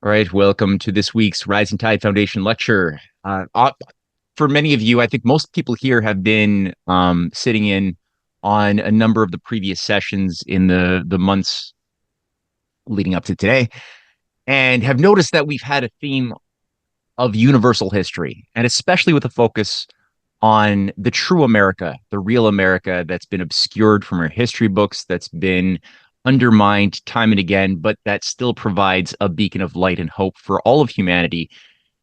All right, welcome to this week's Rising Tide Foundation lecture. For many of you, I think most people here have been sitting in on a number of the previous sessions in the months leading up to today, and have noticed that we've had a theme of universal history, and especially with a focus on the true America, the real America that's been obscured from our history books, that's been undermined time and again, but that still provides a beacon of light and hope for all of humanity.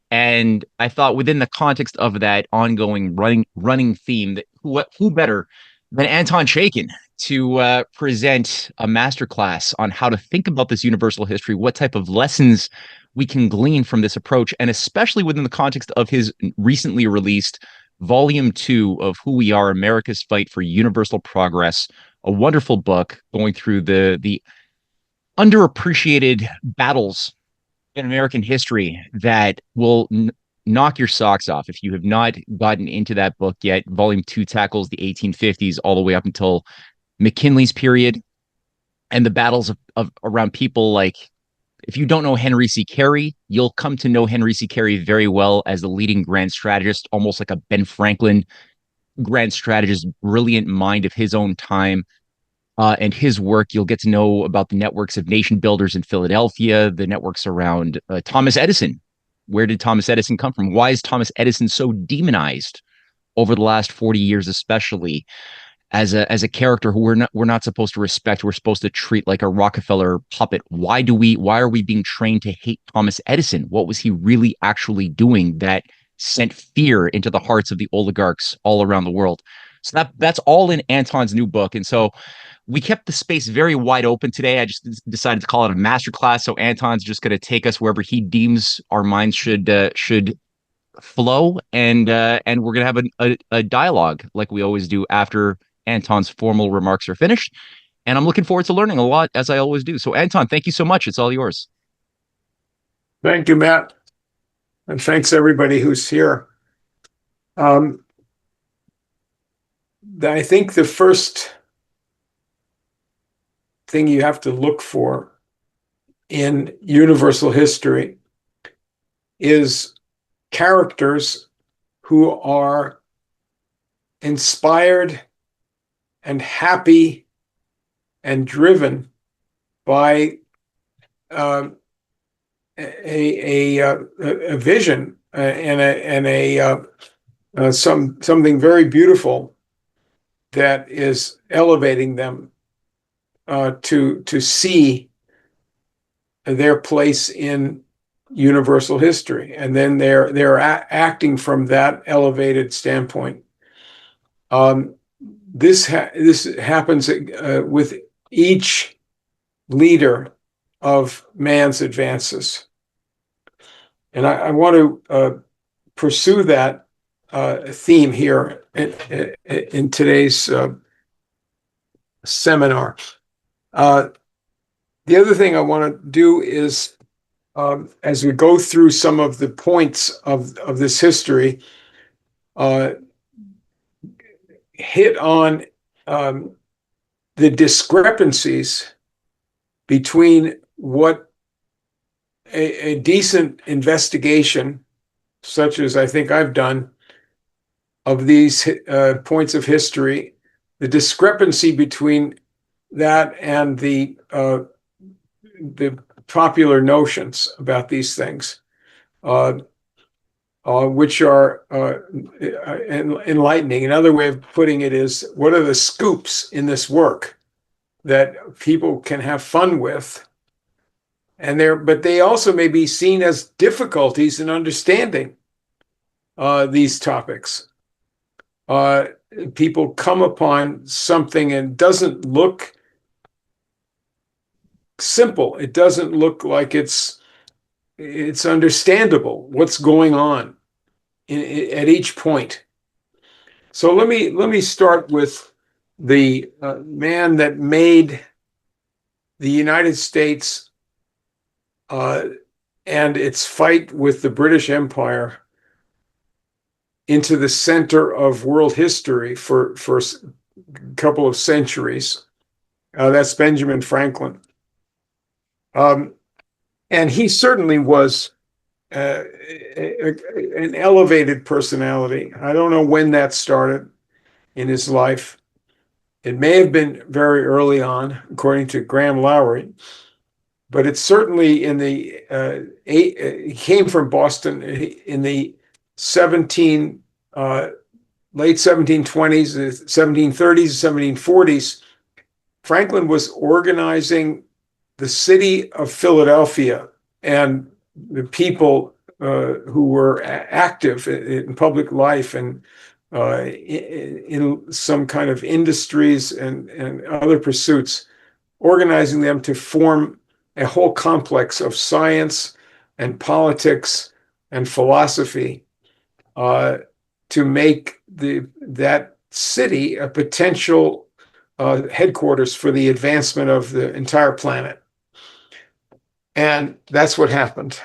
And I thought within the context of that ongoing running theme, that who better than Anton Chaitkin to present a masterclass on how to think about this universal history, what type of lessons we can glean from this approach, and especially within the context of his recently released Volume 2 of Who We Are, America's Fight for Universal Progress, a wonderful book going through the underappreciated battles in American history that will knock your socks off. If you have not gotten into that book yet, Volume 2 tackles the 1850s all the way up until McKinley's period and the battles of around people like, if you don't know Henry C. Carey, you'll come to know Henry C. Carey very well as the leading grand strategist, almost like a Ben Franklin grand strategist, brilliant mind of his own time. And his work, you'll get to know about the networks of nation builders in Philadelphia, the networks around Thomas Edison. Where did Thomas Edison come from? Why is Thomas Edison so demonized over the last 40 years, especially as a character who we're not supposed to respect? We're supposed to treat like a Rockefeller puppet. Why are we being trained to hate Thomas Edison? What was he really actually doing that sent fear into the hearts of the oligarchs all around the world? So that's all in Anton's new book. And so we kept the space very wide open today. I just decided to call it a masterclass. So Anton's just going to take us wherever he deems our minds should flow, and we're going to have a dialogue like we always do after Anton's formal remarks are finished. And I'm looking forward to learning a lot, as I always do. So Anton, thank you so much. It's all yours. Thank you, Matt. And thanks everybody who's here. Um, I think the first thing you have to look for in universal history is characters who are inspired and happy and driven by a vision and something very beautiful that is elevating them to see their place in universal history, and then they're acting from that elevated standpoint. This happens with each leader of man's advances, and I want to pursue that theme here in today's seminar. The other thing I want to do is, as we go through some of the points of this history, hit on the discrepancies between what a decent investigation, such as I think I've done, of these points of history, the discrepancy between that and the popular notions about these things, which are enlightening. Another way of putting it is, what are the scoops in this work that people can have fun with? But they also may be seen as difficulties in understanding these topics. People come upon something and it doesn't look simple. It doesn't look like it's understandable what's going on at each point. So let me start with the man that made the United States and its fight with the British Empire into the center of world history for a couple of centuries. That's Benjamin Franklin. And he certainly was an elevated personality. I don't know when that started in his life. It may have been very early on, according to Graham Lowry, but it's certainly in the he came from Boston in the 17 late 1720s, 1730s, 1740s. Franklin was organizing the city of Philadelphia and the people who were active in public life and in some kind of industries and other pursuits, organizing them to form a whole complex of science and politics and philosophy to make that city a potential headquarters for the advancement of the entire planet. And that's what happened.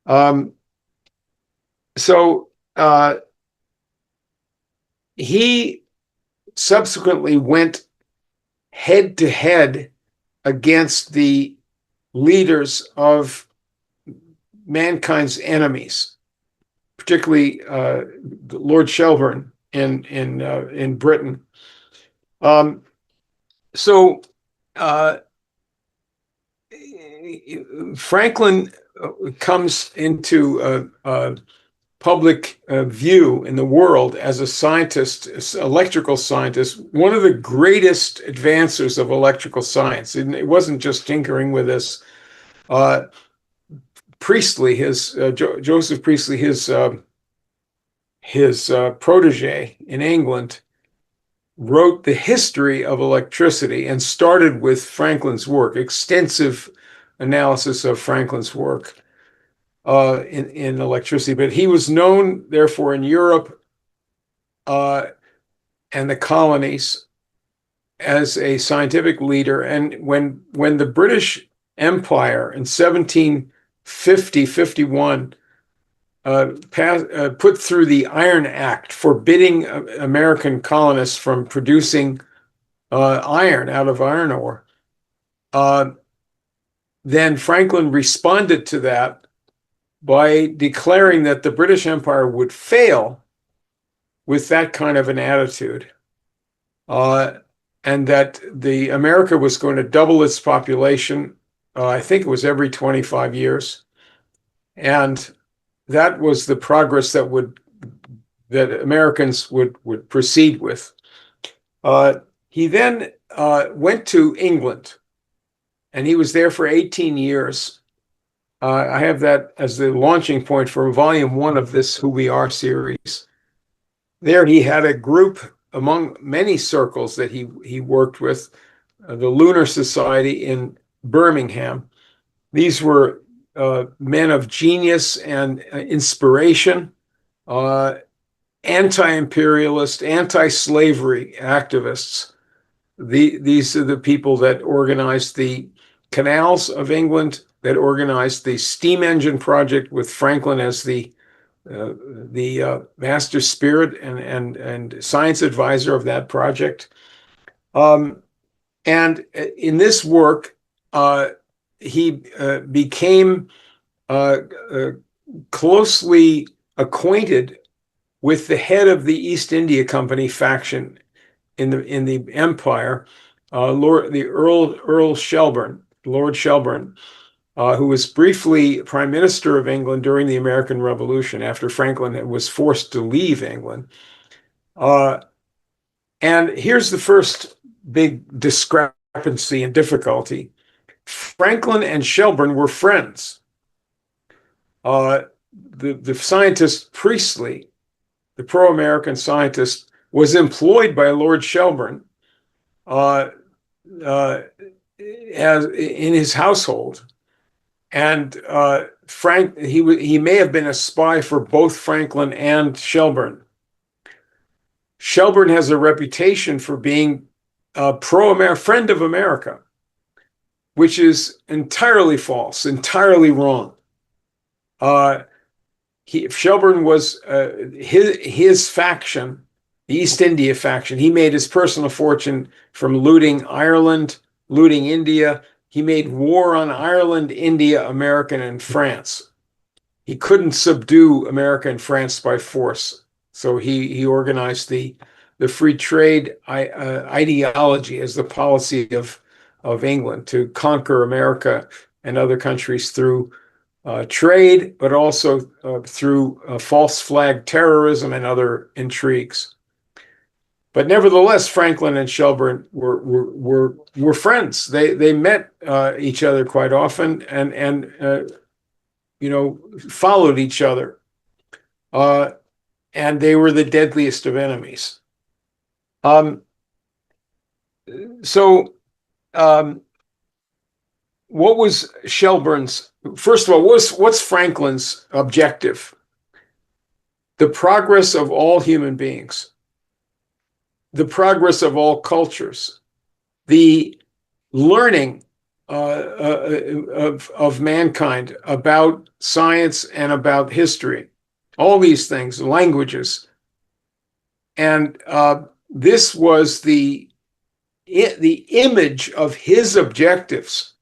Um, so he subsequently went head to head against the leaders of mankind's enemies, particularly Lord Shelburne in Britain. So Franklin comes into public view in the world as a scientist, electrical scientist, one of the greatest advancers of electrical science. And it wasn't just tinkering with this. Priestley, Joseph Priestley, his protege in England, wrote the history of electricity and started with Franklin's work, extensive analysis of Franklin's work in electricity. But he was known, therefore, in Europe and the colonies as a scientific leader. And when the British Empire in 1750-51 put through the Iron Act, forbidding American colonists from producing iron out of iron ore, then Franklin responded to that by declaring that the British Empire would fail with that kind of an attitude, and that the America was going to double its population. I think it was every 25 years, and that was the progress that Americans would proceed with. He then went to England, and he was there for 18 years. I have that as the launching point for volume 1 of this Who We Are series. There he had a group among many circles that he worked with, the Lunar Society in Birmingham. These were men of genius and inspiration, anti-imperialist, anti-slavery activists. These are the people that organized the canals of England, that organized the steam engine project with Franklin as the master spirit and science advisor of that project. And in this work, he became closely acquainted with the head of the East India Company faction in the empire, Lord Shelburne, who was briefly Prime Minister of England during the American Revolution after Franklin was forced to leave England. And here's the first big discrepancy and difficulty. Franklin and Shelburne were friends. The scientist Priestley, the pro-American scientist, was employed by Lord Shelburne as in his household, and he may have been a spy for both Franklin and Shelburne. Shelburne has a reputation for being a friend of America, which is entirely false, entirely wrong. Shelburne was his faction, the East India faction. He made his personal fortune from looting Ireland, looting India, he made war on Ireland, India, America, and France. He couldn't subdue America and France by force. So he organized the free trade ideology as the policy of England to conquer America and other countries through trade, but also through false flag terrorism and other intrigues. But nevertheless, Franklin and Shelburne were friends. They met each other quite often and followed each other, and they were the deadliest of enemies. Um, so, what was Shelburne's? First of all, what's Franklin's objective? The progress of all human beings, the progress of all cultures, the learning of mankind about science and about history, all these things, languages. And this was the image of his objectives,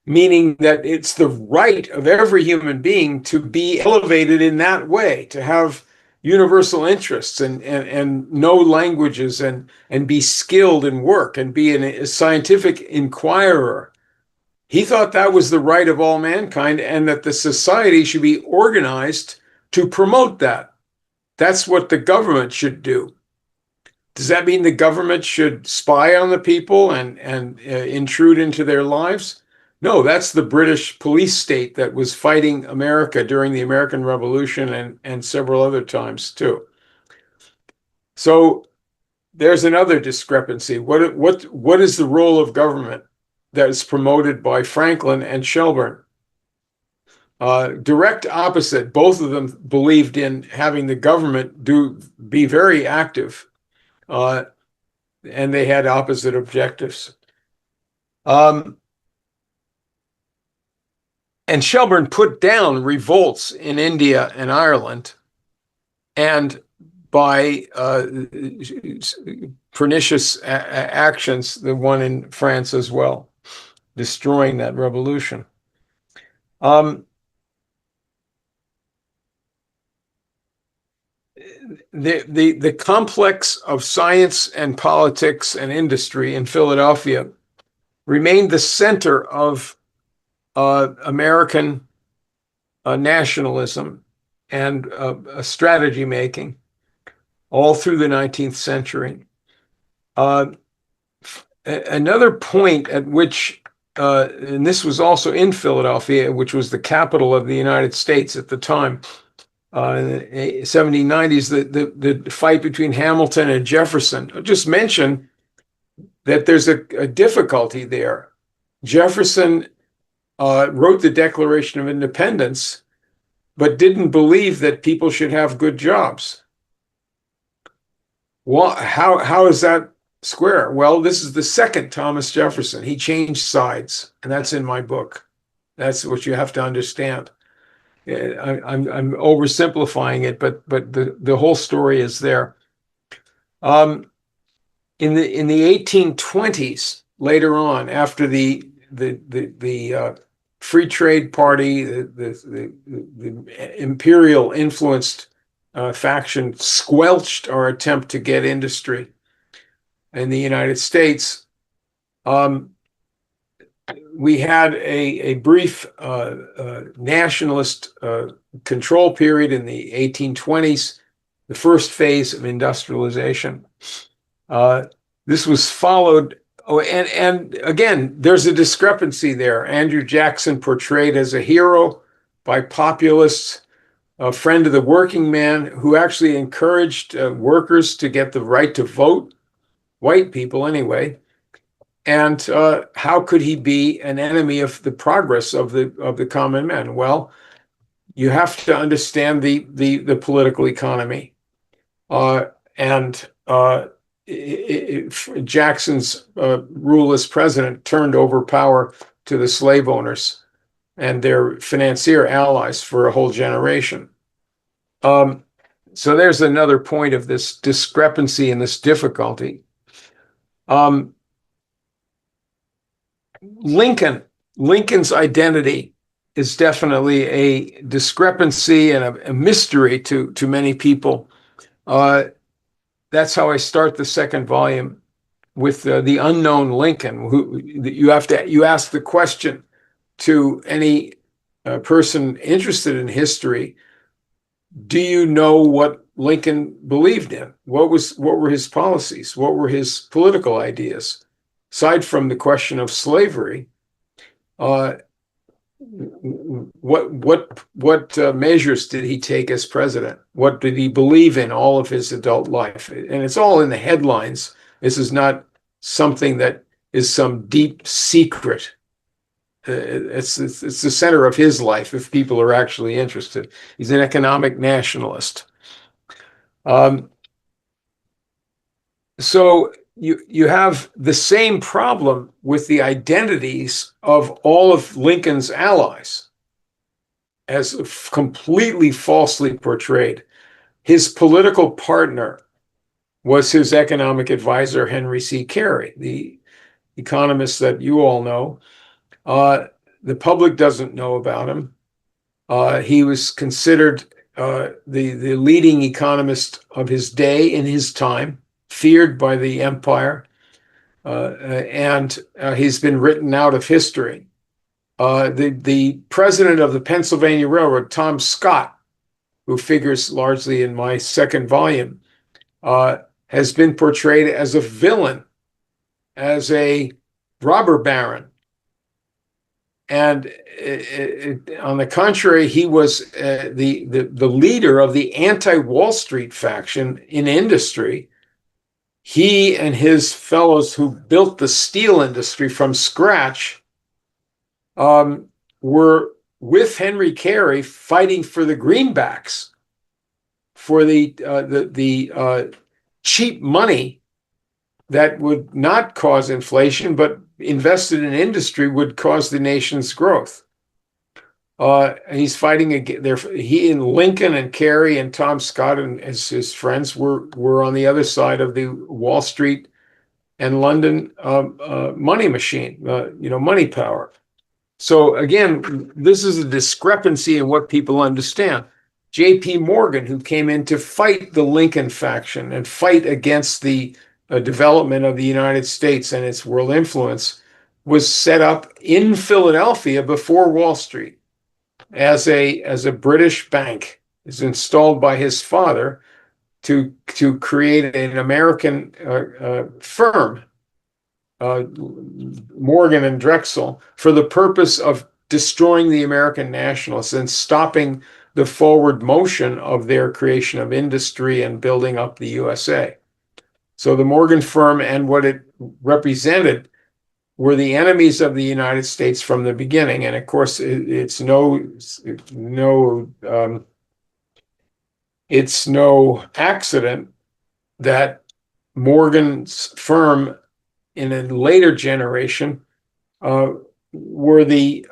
meaning that it's the right of every human being to be elevated in that way, to have universal interests and know languages and be skilled in work and be a scientific inquirer. He thought that was the right of all mankind and that the society should be organized to promote that. That's what the government should do. Does that mean the government should spy on the people and intrude into their lives? No, that's the British police state that was fighting America during the American Revolution and several other times too. So there's another discrepancy. What is the role of government that is promoted by Franklin and Shelburne? Direct opposite. Both of them believed in having the government be very active, and they had opposite objectives. And Shelburne put down revolts in India and Ireland, and by pernicious actions, the one in France as well, destroying that revolution. The complex of science and politics and industry in Philadelphia remained the center of American nationalism and strategy making all through the 19th century. Another point at which, and this was also in Philadelphia, which was the capital of the United States at the time, in the 1790s, the fight between Hamilton and Jefferson. I'll just mention that there's a difficulty there. Jefferson wrote the Declaration of Independence, but didn't believe that people should have good jobs. Well, how is that square? Well, this is the second Thomas Jefferson. He changed sides, and that's in my book. That's what you have to understand. I'm oversimplifying it, but the whole story is there. In the 1820s, later on, after the Free Trade Party, the imperial influenced faction squelched our attempt to get industry in the United States. We had a brief nationalist control period in the 1820s, the first phase of industrialization. This was followed, and again, there's a discrepancy there. Andrew Jackson portrayed as a hero by populists, a friend of the working man who actually encouraged workers to get the right to vote, white people anyway. And how could he be an enemy of the progress of the common man? Well, you have to understand the political economy, and Jackson's rule as president turned over power to the slave owners and their financier allies for a whole generation. So there's another point of this discrepancy and this difficulty. Lincoln's identity is definitely a discrepancy and a mystery to many people. That's how I start the second volume with the unknown Lincoln. You ask the question to any person interested in history: do you know what Lincoln believed in? What were his policies? What were his political ideas? Aside from the question of slavery, uh, what measures did he take as president? What did he believe in all of his adult life? And it's all in the headlines. This is not something that is some deep secret. It's the center of his life if people are actually interested. He's an economic nationalist. Um, so you have the same problem with the identities of all of Lincoln's allies as completely falsely portrayed. His political partner was his economic advisor, Henry C. Carey, the economist that you all know. The public doesn't know about him. He was considered the leading economist of his day in his time, feared by the empire, and he's been written out of history. The president of the Pennsylvania Railroad, Tom Scott, who figures largely in my second volume, has been portrayed as a villain, as a robber baron. And on the contrary, he was the leader of the anti-Wall Street faction in industry. He and his fellows who built the steel industry from scratch were with Henry Carey fighting for the greenbacks, for the cheap money that would not cause inflation, but invested in industry would cause the nation's growth. And he's fighting again. He and Lincoln and Carey and Tom Scott and his friends were on the other side of the Wall Street and London money machine, money power. So again, this is a discrepancy in what people understand. J.P. Morgan, who came in to fight the Lincoln faction and fight against the development of the United States and its world influence, was set up in Philadelphia before Wall Street as a British bank. Is installed by his father to create an American firm, Morgan and Drexel, for the purpose of destroying the American nationalists and stopping the forward motion of their creation of industry and building up the USA. So the Morgan firm and what it represented were the enemies of the United States from the beginning. And of course, it's no accident that Morgan's firm in a later generation were the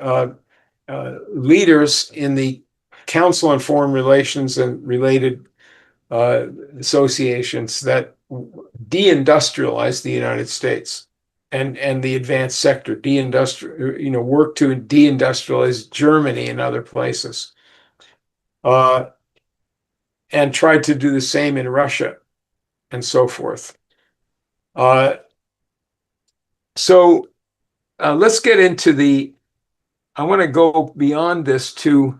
leaders in the Council on Foreign Relations and related associations that deindustrialized the United States and the advanced sector, worked to deindustrialize Germany and other places, and tried to do the same in Russia and so forth. So let's get into I want to go beyond this to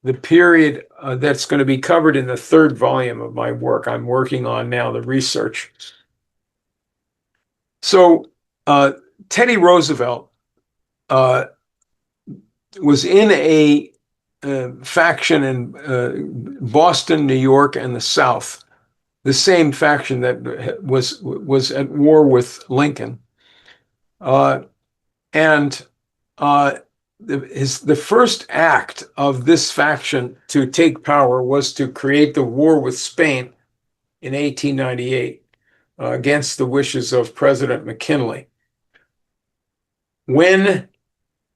the period that's going to be covered in the third volume of my work. I'm working on now the research. So Teddy Roosevelt was in a faction in Boston, New York, and the South, the same faction that was at war with Lincoln. And the first act of this faction to take power was to create the war with Spain in 1898 against the wishes of President McKinley. When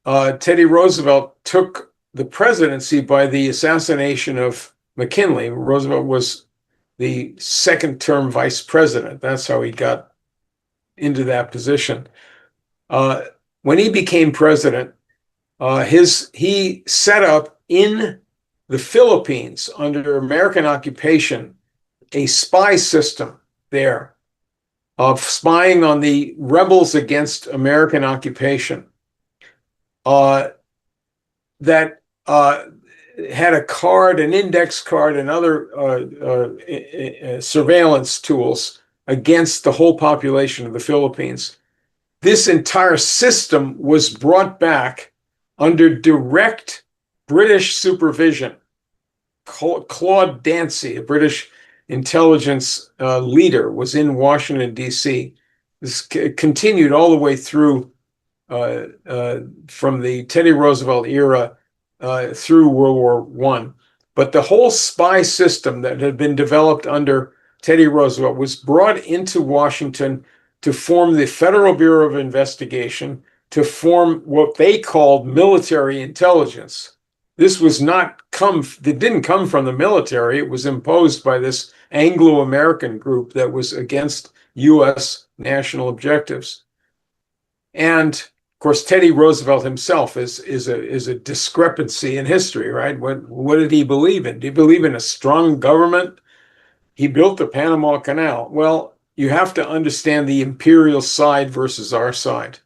Teddy Roosevelt took the presidency by the assassination of McKinley, Roosevelt was the second-term vice president. That's how he got into that position. when he became president, he set up in the Philippines under American occupation a spy system there of spying on the rebels against American occupation that had a card, an index card, and other surveillance tools against the whole population of the Philippines. This entire system was brought back under direct British supervision. Claude Dancy, a British intelligence leader, was in Washington, D.C. This continued all the way through from the Teddy Roosevelt era through World War I. But the whole spy system that had been developed under Teddy Roosevelt was brought into Washington to form the Federal Bureau of Investigation, to form what they called military intelligence. This didn't come from the military. It was imposed by this Anglo-American group that was against U.S. national objectives. And of course, Teddy Roosevelt himself is a discrepancy in history, right? What did he believe in? Did he believe in a strong government? He built the Panama Canal. Well, you have to understand the imperial side versus our side.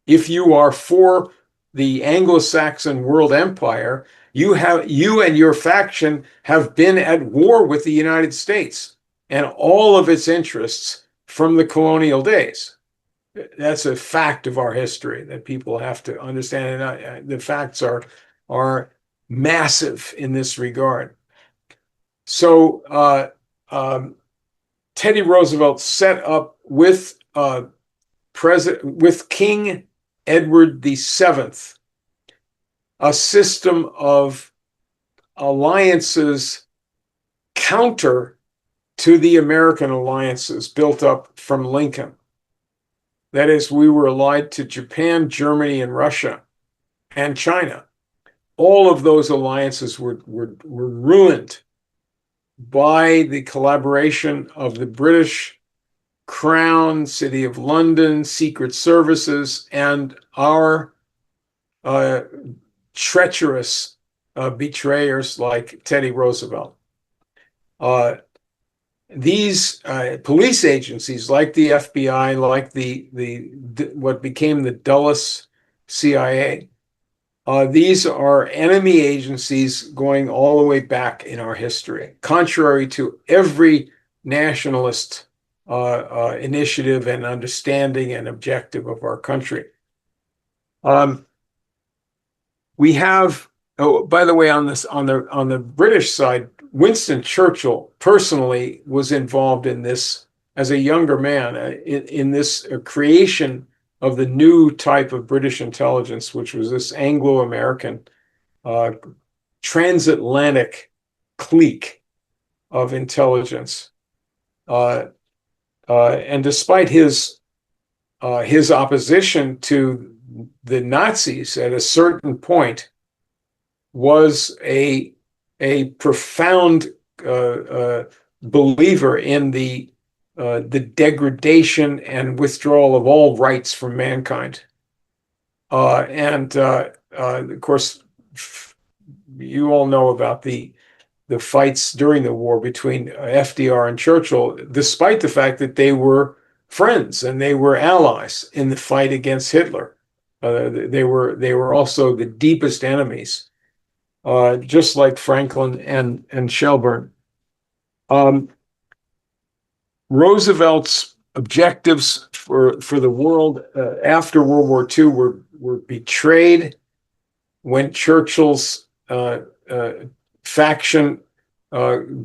If you are for the Anglo-Saxon world empire, you and your faction have been at war with the United States and all of its interests from the colonial days. That's a fact of our history that people have to understand. And the facts are massive in this regard. So Teddy Roosevelt set up with King Edward VII a system of alliances counter to the American alliances built up from Lincoln. That is, we were allied to Japan, Germany, and Russia, and China. All of those alliances were ruined by the collaboration of the British Crown, City of London, Secret Services, and our treacherous betrayers like Teddy Roosevelt. These police agencies, like the FBI, like the what became the Dulles CIA, these are enemy agencies going all the way back in our history, contrary to every nationalist initiative and understanding and objective of our country. We have, oh, by the way, on the British side, Winston Churchill personally was involved in this as a younger man in this creation of the new type of British intelligence, which was this Anglo-American transatlantic clique of intelligence. And despite his opposition to the Nazis at a certain point, was a profound believer in the degradation and withdrawal of all rights from mankind. And of course, you all know about the fights during the war between FDR and Churchill, despite the fact that they were friends and they were allies in the fight against Hitler. They were also the deepest enemies, just like Franklin and Shelburne. Roosevelt's objectives for the world after World War II were betrayed when Churchill's faction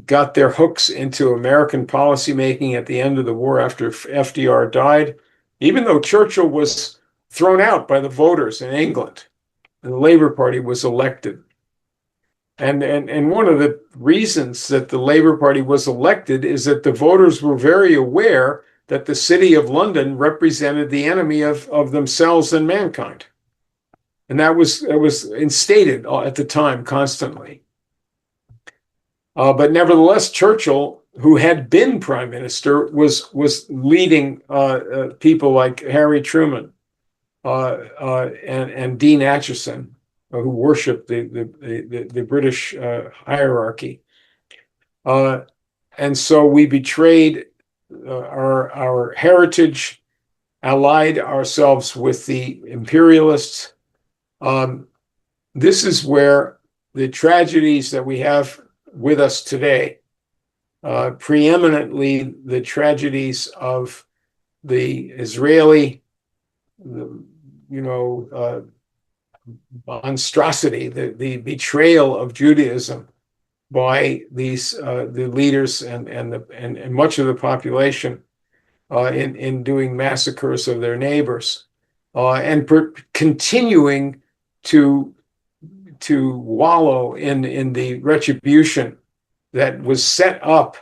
got their hooks into American policymaking at the end of the war after FDR died, even though Churchill was thrown out by the voters in England and the Labour Party was elected. And one of the reasons that the Labour Party was elected is that the voters were very aware that the City of London represented the enemy of themselves and mankind. And that was instated at the time constantly. But nevertheless, Churchill, who had been prime minister, was leading people like Harry Truman and Dean Acheson, who worshipped the British hierarchy. And so we betrayed our heritage, allied ourselves with the imperialists. This is where the tragedies that we have with us today, preeminently the tragedies of the Israeli, monstrosity, the betrayal of Judaism by the leaders and much of the population in doing massacres of their neighbors, and continuing to wallow in the retribution that was set up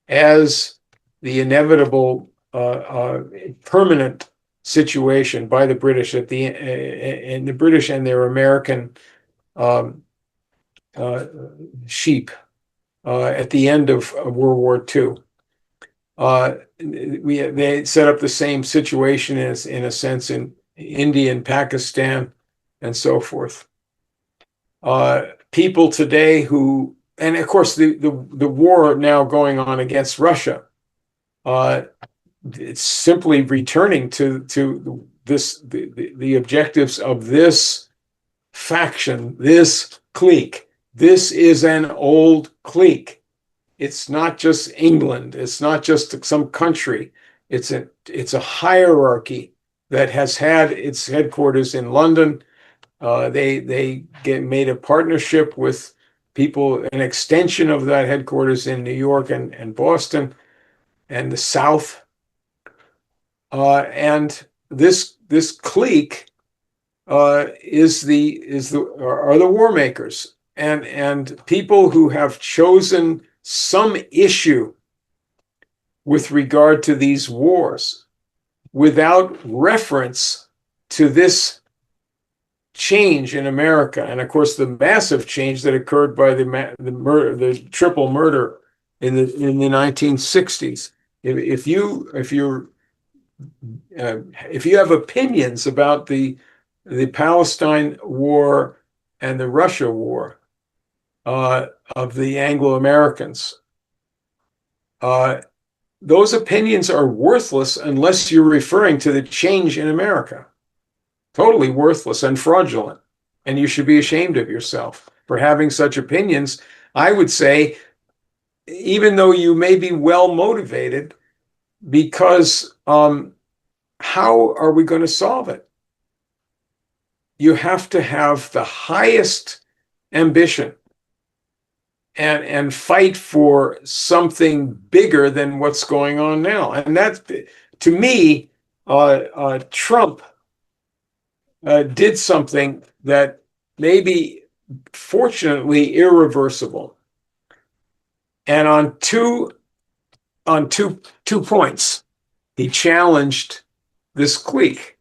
as the inevitable permanent situation by the British and the British and their American sheep at the end of World War II. They set up the same situation as, in a sense, in India and Pakistan and so forth. People today who, and of course the war now going on against Russia, it's simply returning to the objectives of this faction, this clique. This is an old clique. It's not just England. It's not just some country. It's a hierarchy that has had its headquarters in London. They made a partnership with people, an extension of that headquarters in New York and Boston and the South. And this clique are the war makers and people who have chosen some issue with regard to these wars without reference to this change in America, and of course the massive change that occurred by the triple murder in the 1960s. If you have opinions about the Palestine War and the Russia War of the Anglo-Americans, those opinions are worthless unless you're referring to the change in America. Totally worthless and fraudulent. And you should be ashamed of yourself for having such opinions. I would say, even though you may be well motivated, because how are we going to solve it? You have to have the highest ambition and fight for something bigger than what's going on now. And that, to me, Trump did something that may be, fortunately, irreversible. And on two points, he challenged this clique.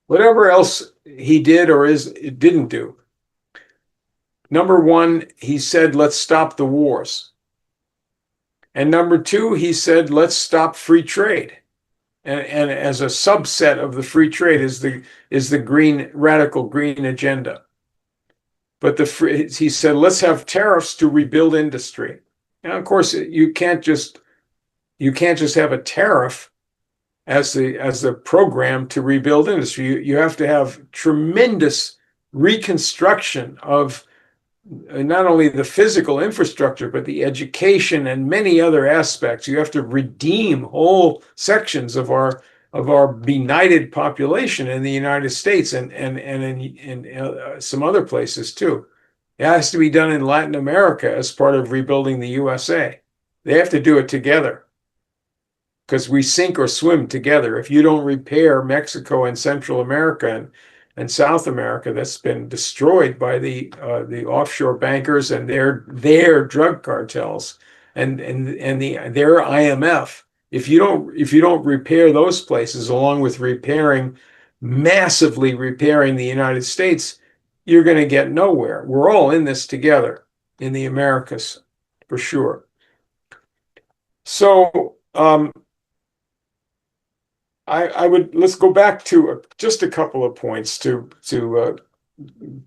Whatever else he did or didn't do. Number one, he said, let's stop the wars. And number two, he said, let's stop free trade. And as a subset of the free trade is the radical green agenda. But he said, let's have tariffs to rebuild industry. Now, of course, you can't just have a tariff as the program to rebuild industry. You have to have tremendous reconstruction of not only the physical infrastructure, but the education and many other aspects. You have to redeem whole sections of our benighted population in the United States and in some other places too. It has to be done in Latin America as part of rebuilding the USA. They have to do it together because we sink or swim together. If you don't repair Mexico and Central America and South America, that's been destroyed by the offshore bankers and their drug cartels and their IMF. If you don't repair those places, along with massively repairing the United States, you're going to get nowhere. We're all in this together in the Americas, for sure. So I would let's go back to just a couple of points to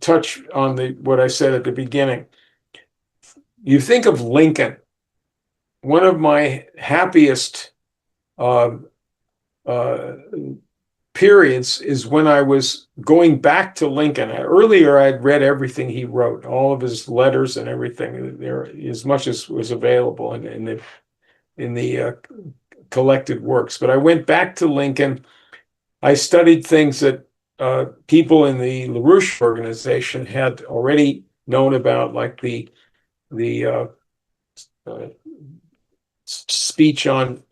touch on the what I said at the beginning. You think of Lincoln. One of my happiest uh, uh, periods is when I was going back to Lincoln. Earlier, I'd read everything he wrote, all of his letters and everything, there as much as was available in the collected works. But I went back to Lincoln. I studied things that people in the LaRouche organization had already known about, like the uh, speech on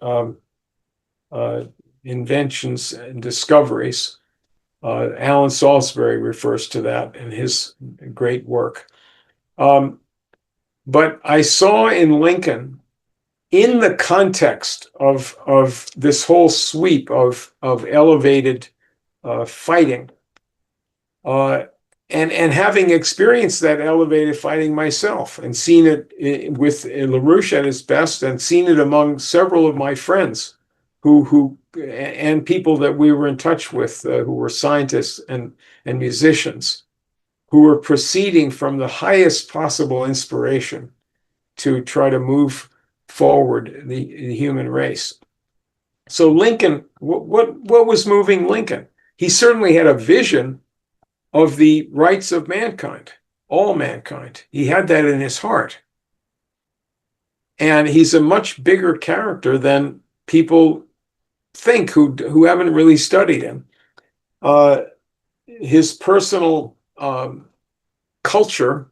uh, inventions and discoveries. Alan Salisbury refers to that in his great work. But I saw in Lincoln, in the context of this whole sweep of elevated fighting, uh, and having experienced that elevated fighting myself and seen it with LaRouche at his best, and seen it among several of my friends who and people that we were in touch with who were scientists and musicians who were proceeding from the highest possible inspiration to try to move forward the human race. So Lincoln, what was moving Lincoln? He certainly had a vision of the rights of mankind, all mankind. He had that in his heart. And he's a much bigger character than people think who haven't really studied him. His personal culture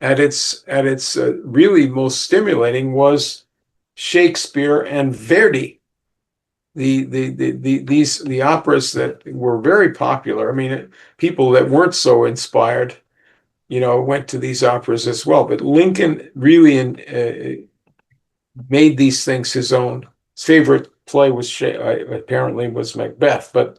at its really most stimulating was Shakespeare and Verdi, the operas that were very popular. I mean, people that weren't so inspired, went to these operas as well. But Lincoln really made these things his own. His favorite play was apparently was Macbeth. But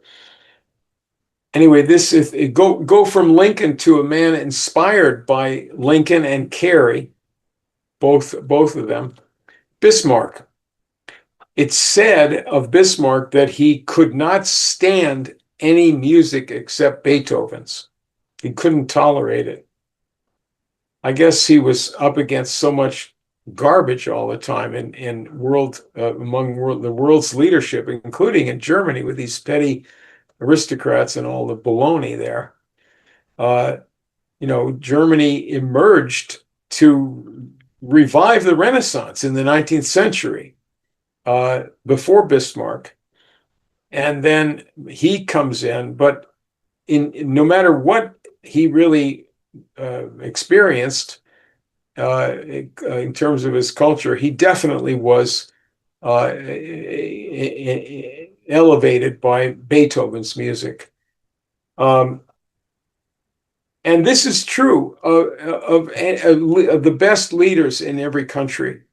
anyway, this is go from Lincoln to a man inspired by Lincoln and Carey, both of them, Bismarck. It's said of Bismarck that he could not stand any music except Beethoven's. He couldn't tolerate it. I guess he was up against so much garbage all the time in the world's leadership, including in Germany with these petty aristocrats and all the baloney there. Germany emerged to revive the Renaissance in the 19th century. Before Bismarck, and then he comes in. But no matter what he really experienced in terms of his culture, he definitely was elevated by Beethoven's music. And this is true of the best leaders in every country.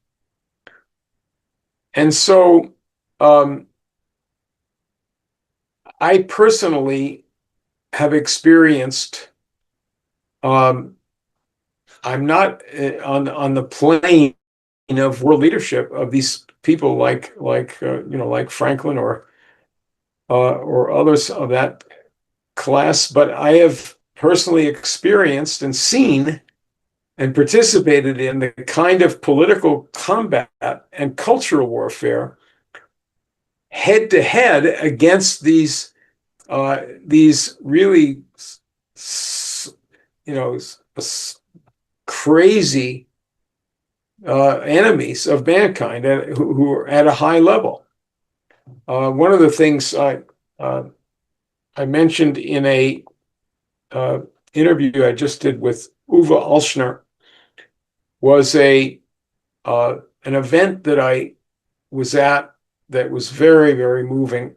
And so I personally have experienced, I'm not on the plane of world leadership of these people like Franklin or others of that class, but I have personally experienced and seen and participated in the kind of political combat and cultural warfare head to head against these really, crazy enemies of mankind who are at a high level. One of the things I mentioned in a interview I just did with Uwe Alschner was an event that I was at that was very, very moving.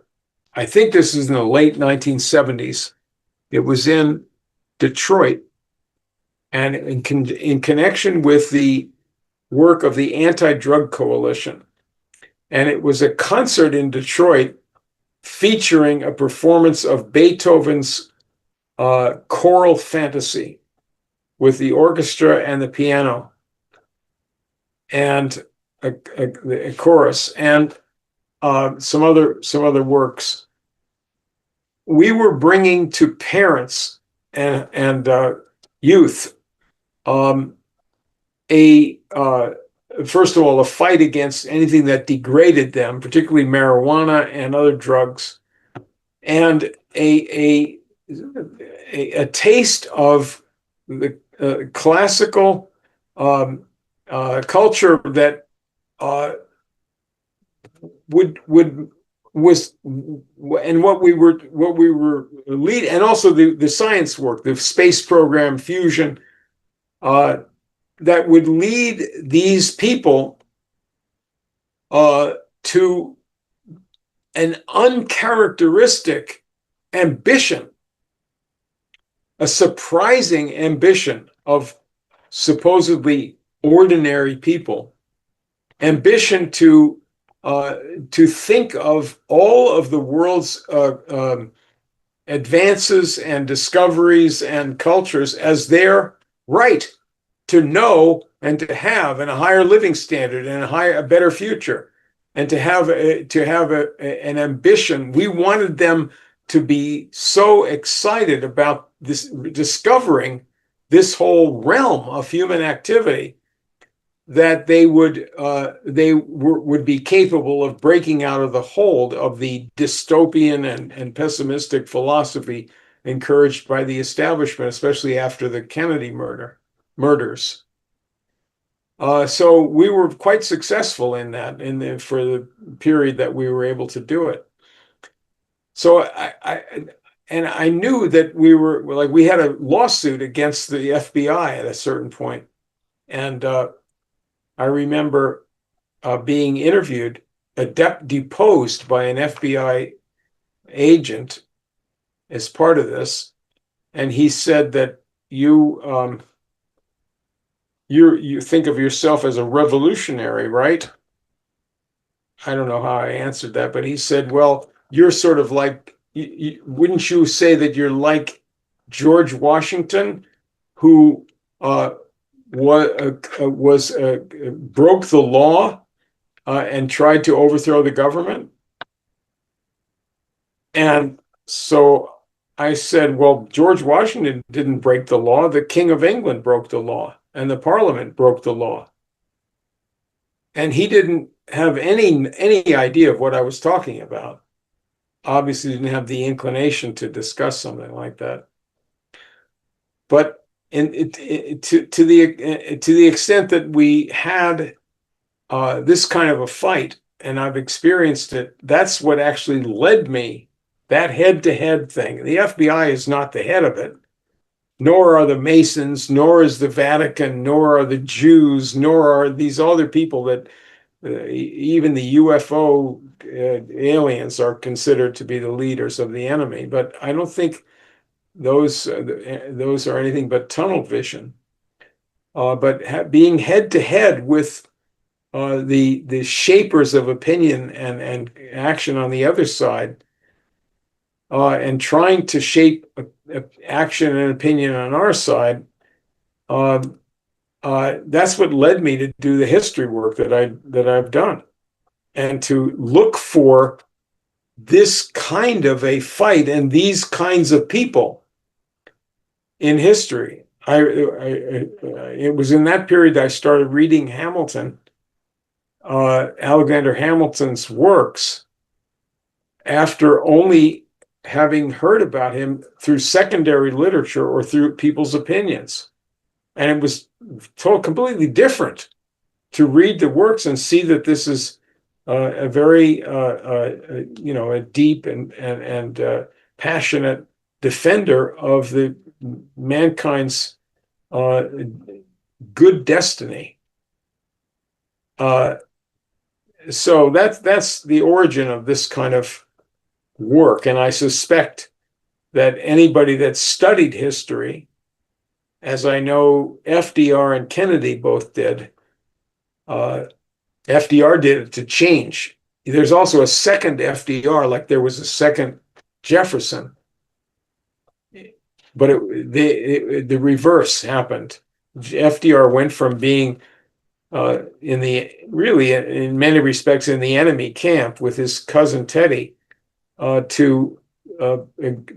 I think this is in the late 1970s. It was in Detroit, and in connection with the work of the Anti-Drug Coalition. And it was a concert in Detroit featuring a performance of Beethoven's choral fantasy with the orchestra and the piano and a chorus and some other works. we were bringing to parents and youth a first of all, a fight against anything that degraded them, particularly marijuana and other drugs, and a taste of the classical culture that would was and what we were lead, and also the science work, the space program, fusion, that would lead these people to an uncharacteristic ambition, a surprising ambition of supposedly ordinary people, ambition to think of all of the world's advances and discoveries and cultures as their right to know and to have, and a higher living standard and a better future, and to have an ambition. We wanted them to be so excited about this, discovering this whole realm of human activity, that they would be capable of breaking out of the hold of the dystopian and pessimistic philosophy encouraged by the establishment, especially after the Kennedy murders. So we were quite successful in that for the period that we were able to do it. So I knew that we had a lawsuit against the FBI at a certain point, and I remember being interviewed, deposed by an FBI agent as part of this, and he said that you think of yourself as a revolutionary, right? I don't know how I answered that, but he said, well, you're sort of like, wouldn't you say that you're like George Washington, who broke the law and tried to overthrow the government? And so I said, well, George Washington didn't break the law. The King of England broke the law, and the Parliament broke the law. And he didn't have any idea of what I was talking about. Obviously didn't have the inclination to discuss something like that. But to the extent that we had this kind of a fight, and I've experienced it, that's what actually led me, that head-to-head thing. The FBI is not the head of it, nor are the Masons, nor is the Vatican, nor are the Jews, nor are these other people that even the UFO aliens are considered to be the leaders of the enemy. But I don't think those are anything but tunnel vision. But being head-to-head with the shapers of opinion and action on the other side, and trying to shape action and opinion on our side, that's what led me to do the history work that I've done, and to look for this kind of a fight and these kinds of people in history. It was in that period I started reading Hamilton, Alexander Hamilton's works, after only having heard about him through secondary literature or through people's opinions. And it was completely different to read the works and see that this is a very, a deep and passionate defender of the mankind's good destiny. So that's the origin of this kind of work. And I suspect that anybody that studied history, as I know FDR and Kennedy both did, FDR did it to change. There's also a second FDR, like there was a second Jefferson, but the reverse happened. FDR went from being in many respects in the enemy camp with his cousin Teddy, to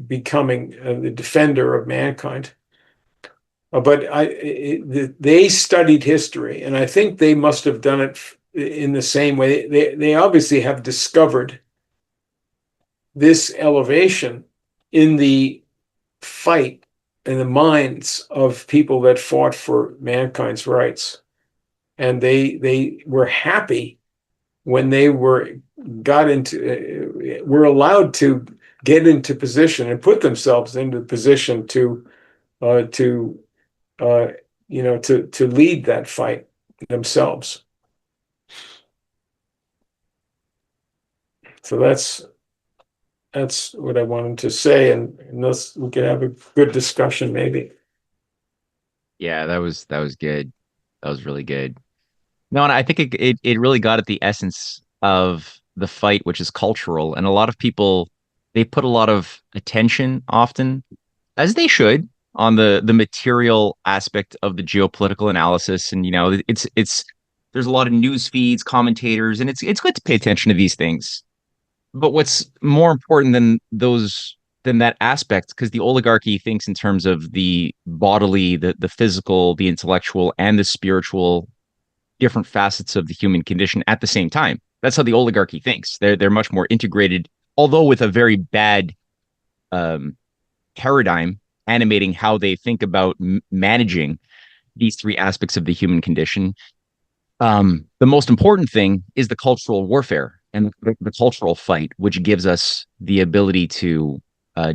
becoming the defender of mankind. But they studied history, and I think they must have done it in the same way. They obviously have discovered this elevation in the fight in the minds of people that fought for mankind's rights. And they were happy when they were allowed to get into position and put themselves into position uh, to to lead that fight themselves. So that's what I wanted to say, and unless we can have a good discussion, maybe. Yeah, that was good. That was really good. No, and I think it really got at the essence of the fight, which is cultural. And a lot of people, they put a lot of attention often, as they should, on the material aspect of the geopolitical analysis. And it's there's a lot of news feeds, commentators, and it's good to pay attention to these things. But what's more important than that aspect, because the oligarchy thinks in terms of the bodily, the physical, the intellectual, and the spiritual different facets of the human condition at the same time. That's how the oligarchy thinks. They're much more integrated, although with a very bad um, paradigm animating how they think about managing these three aspects of the human condition. The most important thing is the cultural warfare and the cultural fight, which gives us the ability to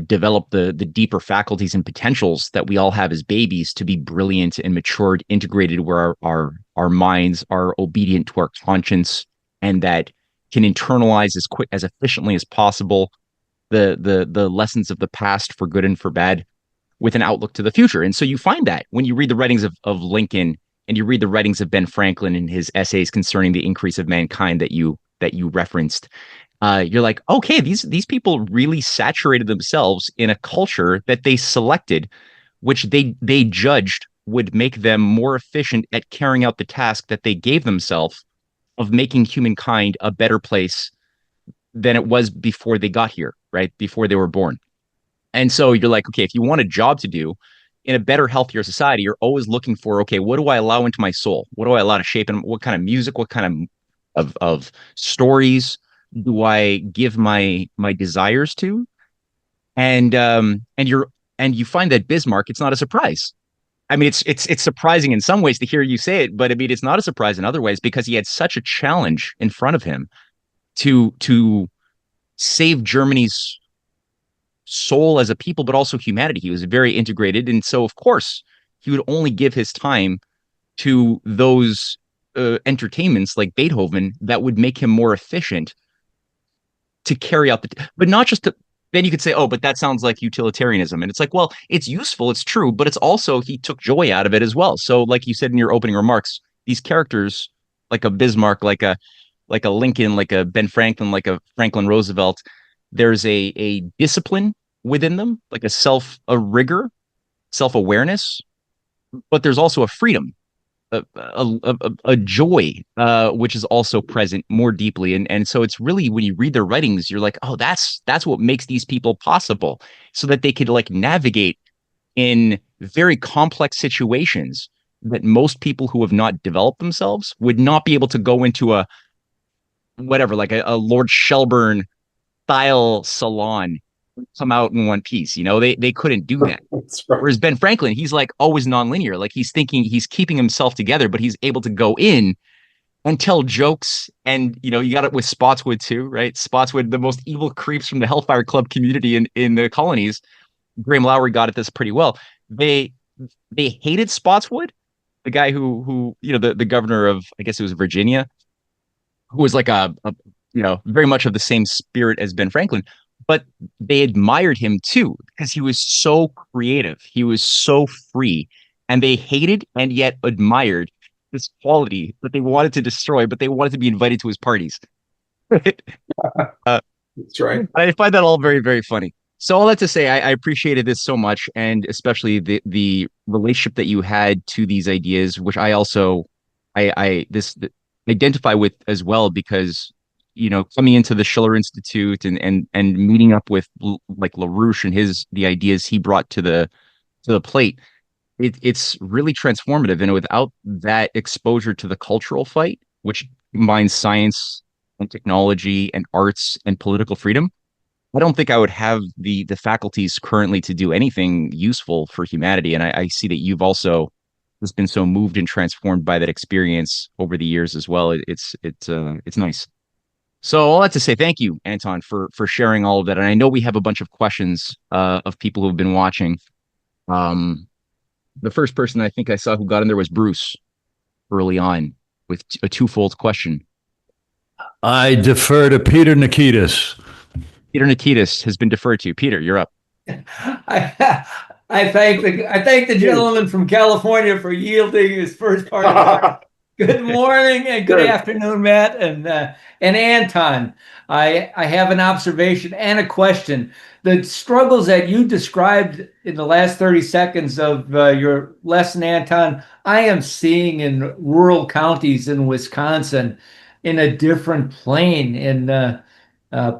develop the deeper faculties and potentials that we all have as babies to be brilliant and matured, integrated, where our minds are obedient to our conscience, and that can internalize as efficiently as possible the lessons of the past for good and for bad, with an outlook to the future. And so you find that when you read the writings of Lincoln, and you read the writings of Ben Franklin and his essays concerning the increase of mankind that you referenced, you're like, okay, these people really saturated themselves in a culture that they selected, which they judged would make them more efficient at carrying out the task that they gave themselves of making humankind a better place than it was before they got here, right? Before they were born. And so you're like, okay, if you want a job to do in a better, healthier society, you're always looking for, okay, what do I allow into my soul? What do I allow to shape? And what kind of music, what kind of stories do I give my desires to? And you find that Bismarck, it's not a surprise. I mean, it's surprising in some ways to hear you say it, but I mean, it's not a surprise in other ways, because he had such a challenge in front of him to save Germany's soul as a people, but also humanity. He was very integrated, and so of course he would only give his time to those entertainments like Beethoven that would make him more efficient to carry out but not just to. Then you could say, oh, but that sounds like utilitarianism. And it's like, well, it's useful, it's true, but it's also, he took joy out of it as well. So like you said in your opening remarks, these characters like a Bismarck, like a Lincoln, like a Ben Franklin, like a Franklin Roosevelt, there's a discipline within them, like a rigor, self-awareness, but there's also a freedom, a joy, which is also present more deeply. And so it's really, when you read their writings, you're like, oh, that's what makes these people possible, so that they could like navigate in very complex situations that most people who have not developed themselves would not be able to go into a whatever, like a Lord Shelburne style salon, come out in one piece. They couldn't do that. That's right. Whereas Ben Franklin, he's like always nonlinear. Like he's thinking, he's keeping himself together, but he's able to go in and tell jokes. And you got it with Spotswood too, right? Spotswood, the most evil creeps from the Hellfire Club community in the colonies. Graham Lowry got at this pretty well. They hated Spotswood, the guy who the governor of, I guess it was Virginia, who was like a very much of the same spirit as Ben Franklin, but they admired him too, because he was so creative, he was so free, and they hated and yet admired this quality that they wanted to destroy, but they wanted to be invited to his parties. Right? That's right. I find that all very, very funny. So all that to say, I appreciated this so much, and especially the relationship that you had to these ideas, which I also I this identify with as well, because coming into the Schiller Institute and meeting up with like LaRouche and the ideas he brought to the plate, it's really transformative. And without that exposure to the cultural fight, which combines science and technology and arts and political freedom, I don't think I would have the faculties currently to do anything useful for humanity. And I see that you've also just been so moved and transformed by that experience over the years as well. It's nice. So I'll have to say thank you, Anton, for sharing all of that. And I know we have a bunch of questions of people who've been watching. Um, the first person I think I saw who got in there was Bruce early on with a twofold question. I defer to Peter Nikitas. Peter Nikitas has been deferred to. Peter, you're up. I, I thank the gentleman from California for yielding his first part of Good morning and good afternoon, Matt and Anton. I have an observation and a question. The struggles that you described in the last 30 seconds of your lesson, Anton, I am seeing in rural counties in Wisconsin in a different plane in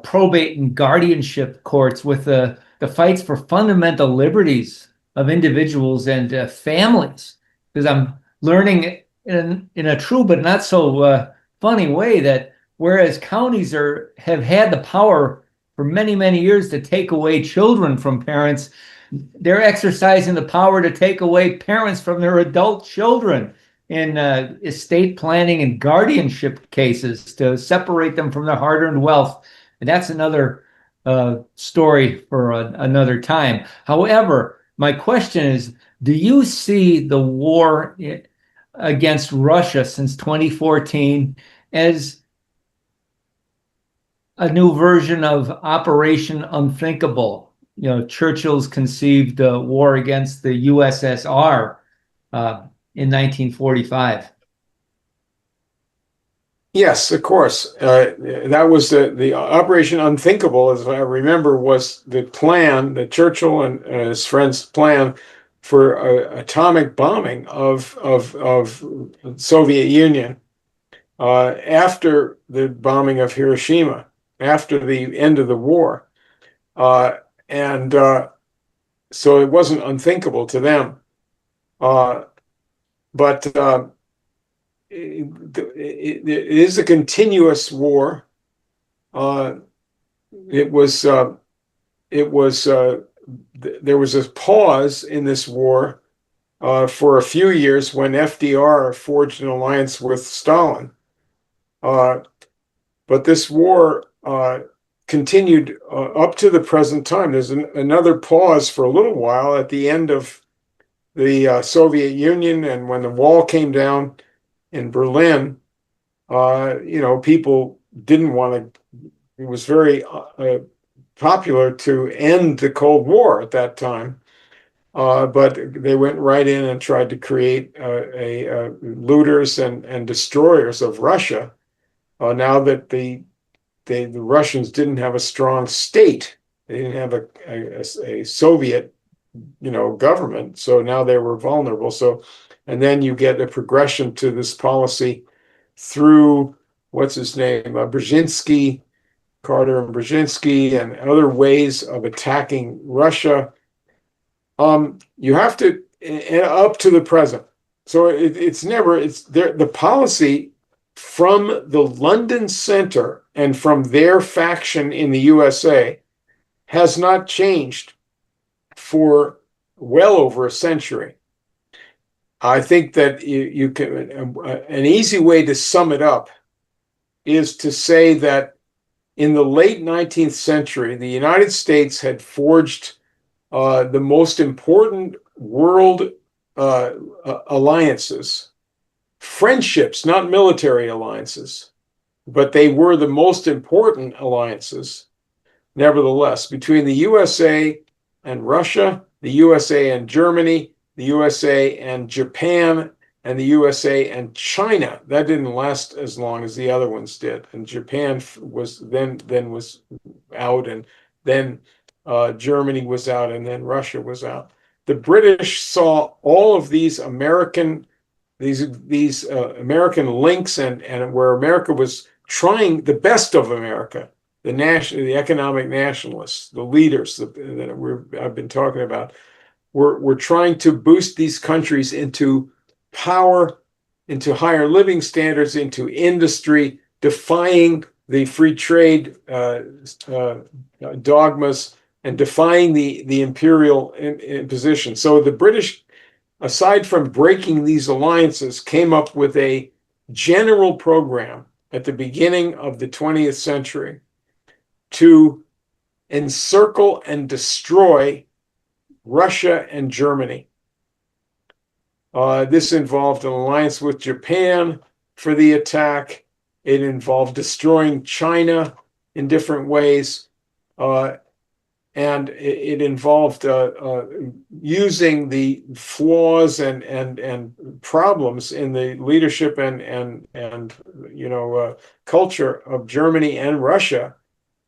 probate and guardianship courts with the fights for fundamental liberties of individuals and families. Because I'm learning in a true but not so funny way that whereas counties have had the power for many years to take away children from parents, they're exercising the power to take away parents from their adult children in estate planning and guardianship cases to separate them from their hard-earned wealth. And that's another story for another time. However, my question is, do you see the war against Russia since 2014 as a new version of Operation Unthinkable? Churchill's conceived a war against the USSR in 1945. Yes, of course. That was the Operation Unthinkable, as I remember, was the plan, the Churchill and his friends' plan for atomic bombing of Soviet Union after the bombing of Hiroshima, after the end of the war. And so it wasn't unthinkable to them. But it is a continuous war. There was a pause in this war for a few years when FDR forged an alliance with Stalin. But this war continued up to the present time. There's another pause for a little while at the end of the Soviet Union, and when the wall came down in Berlin, people didn't want to. It was very popular to end the Cold War at that time, but they went right in and tried to create looters and destroyers of Russia. Now that the Russians didn't have a strong state, they didn't have a Soviet, government, so now they were vulnerable. So. And then you get a progression to this policy through, what's his name, Brzezinski, Carter and Brzezinski, and other ways of attacking Russia. You have to, up to the present. So it's there. The policy from the London Center and from their faction in the USA has not changed for well over a century. I think that you can, an easy way to sum it up is to say that in the late 19th century, the United States had forged the most important world alliances, friendships, not military alliances, but they were the most important alliances, nevertheless, between the USA and Russia, the USA and Germany, the USA and Japan, and the USA and China. That didn't last as long as the other ones did. And Japan was then was out, and then Germany was out, and then Russia was out. The British saw all of these American links, and where America was trying, the best of America, the economic nationalists, the leaders that I've been talking about, were trying to boost these countries into power, into higher living standards, into industry, defying the free trade dogmas and defying the imperial imposition. So the British, aside from breaking these alliances, came up with a general program at the beginning of the 20th century to encircle and destroy Russia and Germany. This involved an alliance with Japan for the attack. It involved destroying China in different ways. And it involved using the flaws and problems in the leadership and culture of Germany and Russia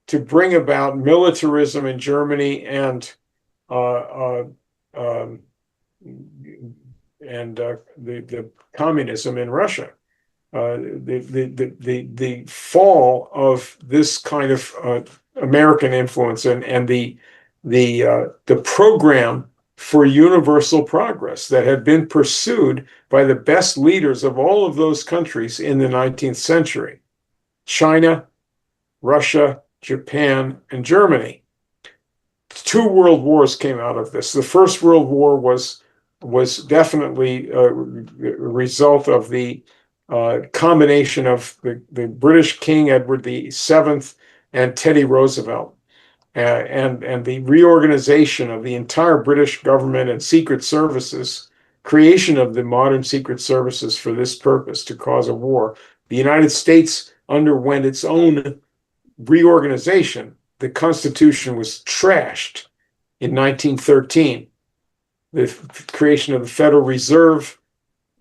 to bring about militarism in Germany and the communism in Russia. The fall of this kind of American influence and the program for universal progress that had been pursued by the best leaders of all of those countries in the 19th century: China, Russia, Japan, and Germany. 2 world wars came out of this. The First World War was definitely a result of the combination of the British King Edward VII and Teddy Roosevelt, and the reorganization of the entire British government and secret services, creation of the modern secret services for this purpose, to cause a war. The United States underwent its own reorganization. The Constitution was trashed in 1913. The creation of the Federal Reserve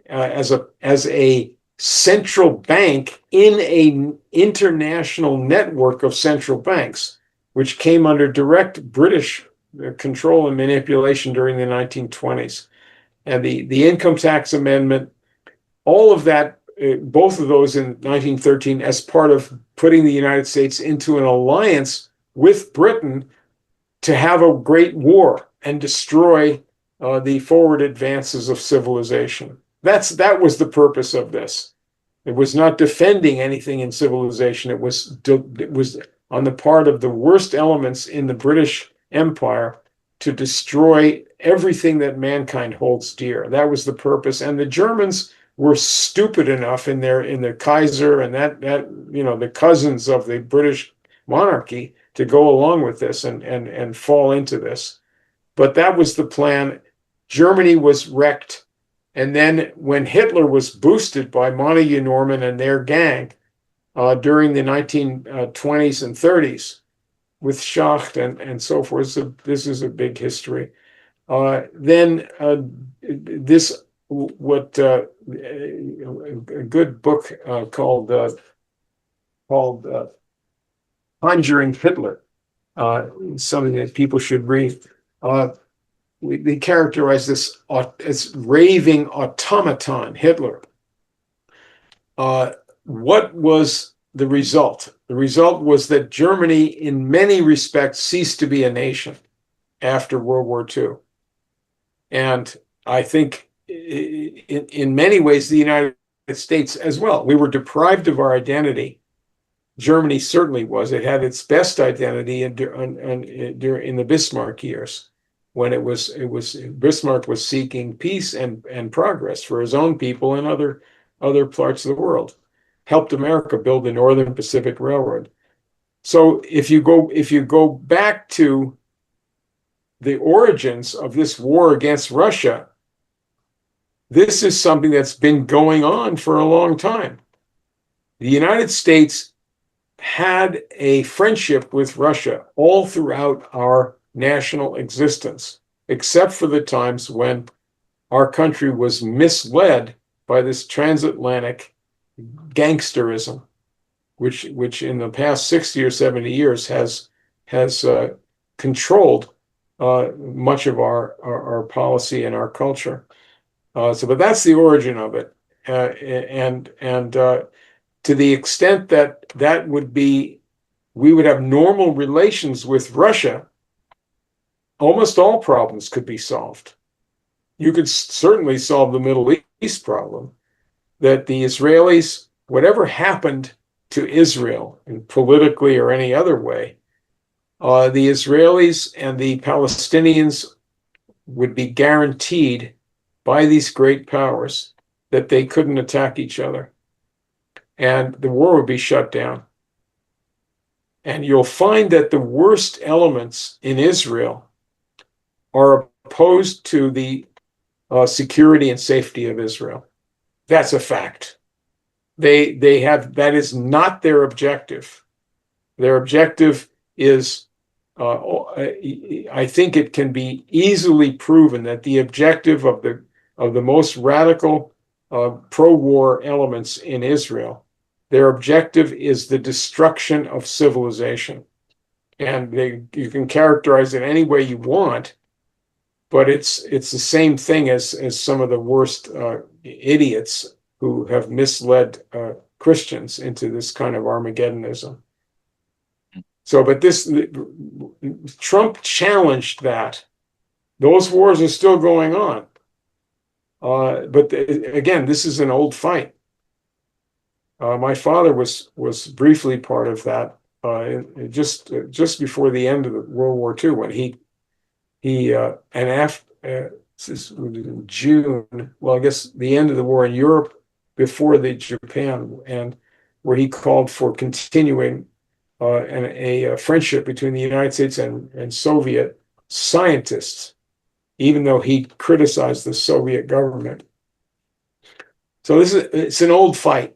as a central bank in an international network of central banks, which came under direct British control and manipulation during the 1920s. And the income tax amendment, all of that, both of those in 1913, as part of putting the United States into an alliance with Britain to have a great war and destroy the forward advances of civilization. That was the purpose of this. It was not defending anything in civilization. It was on the part of the worst elements in the British Empire to destroy everything that mankind holds dear. That was the purpose. And the Germans were stupid enough in their Kaiser and that the cousins of the British monarchy to go along with this and fall into this. But that was the plan. Germany was wrecked. And then when Hitler was boosted by Montague Norman and their gang during the 1920s and 30s with Schacht and so forth, so this is a big history. Then this, what a good book called Conjuring Hitler, something that people should read. They characterize this as raving automaton, Hitler. What was the result? The result was that Germany, in many respects, ceased to be a nation after World War II. And I think in many ways, the United States as well. We were deprived of our identity. Germany certainly was. It had its best identity in the Bismarck years, when it was Bismarck was seeking peace and progress for his own people and other parts of the world. Helped America build the Northern Pacific Railroad. So if you go back to the origins of this war against Russia, this is something that's been going on for a long time. The United States had a friendship with Russia all throughout our national existence, except for the times when our country was misled by this transatlantic gangsterism, which in the past 60 or 70 years has controlled much of our policy and our culture. But that's the origin of it. And to the extent that we would have normal relations with Russia, almost all problems could be solved. You could certainly solve the Middle East problem, that the Israelis, whatever happened to Israel, and politically or any other way, the Israelis and the Palestinians would be guaranteed by these great powers that they couldn't attack each other. And the war would be shut down. And you'll find that the worst elements in Israel are opposed to the security and safety of Israel. That's a fact. They have, that is not their objective. Their objective is, I think it can be easily proven that the objective of the most radical pro-war elements in Israel, their objective is the destruction of civilization. And you can characterize it any way you want, but it's the same thing as some of the worst idiots who have misled Christians into this kind of Armageddonism. So, but Trump challenged that. Those wars are still going on. But again, this is an old fight. My father was briefly part of that just before the end of World War II, when he and after this was in June, well, I guess the end of the war in Europe before the Japan, and where he called for continuing a friendship between the United States and Soviet scientists, even though he criticized the Soviet government. So it's an old fight.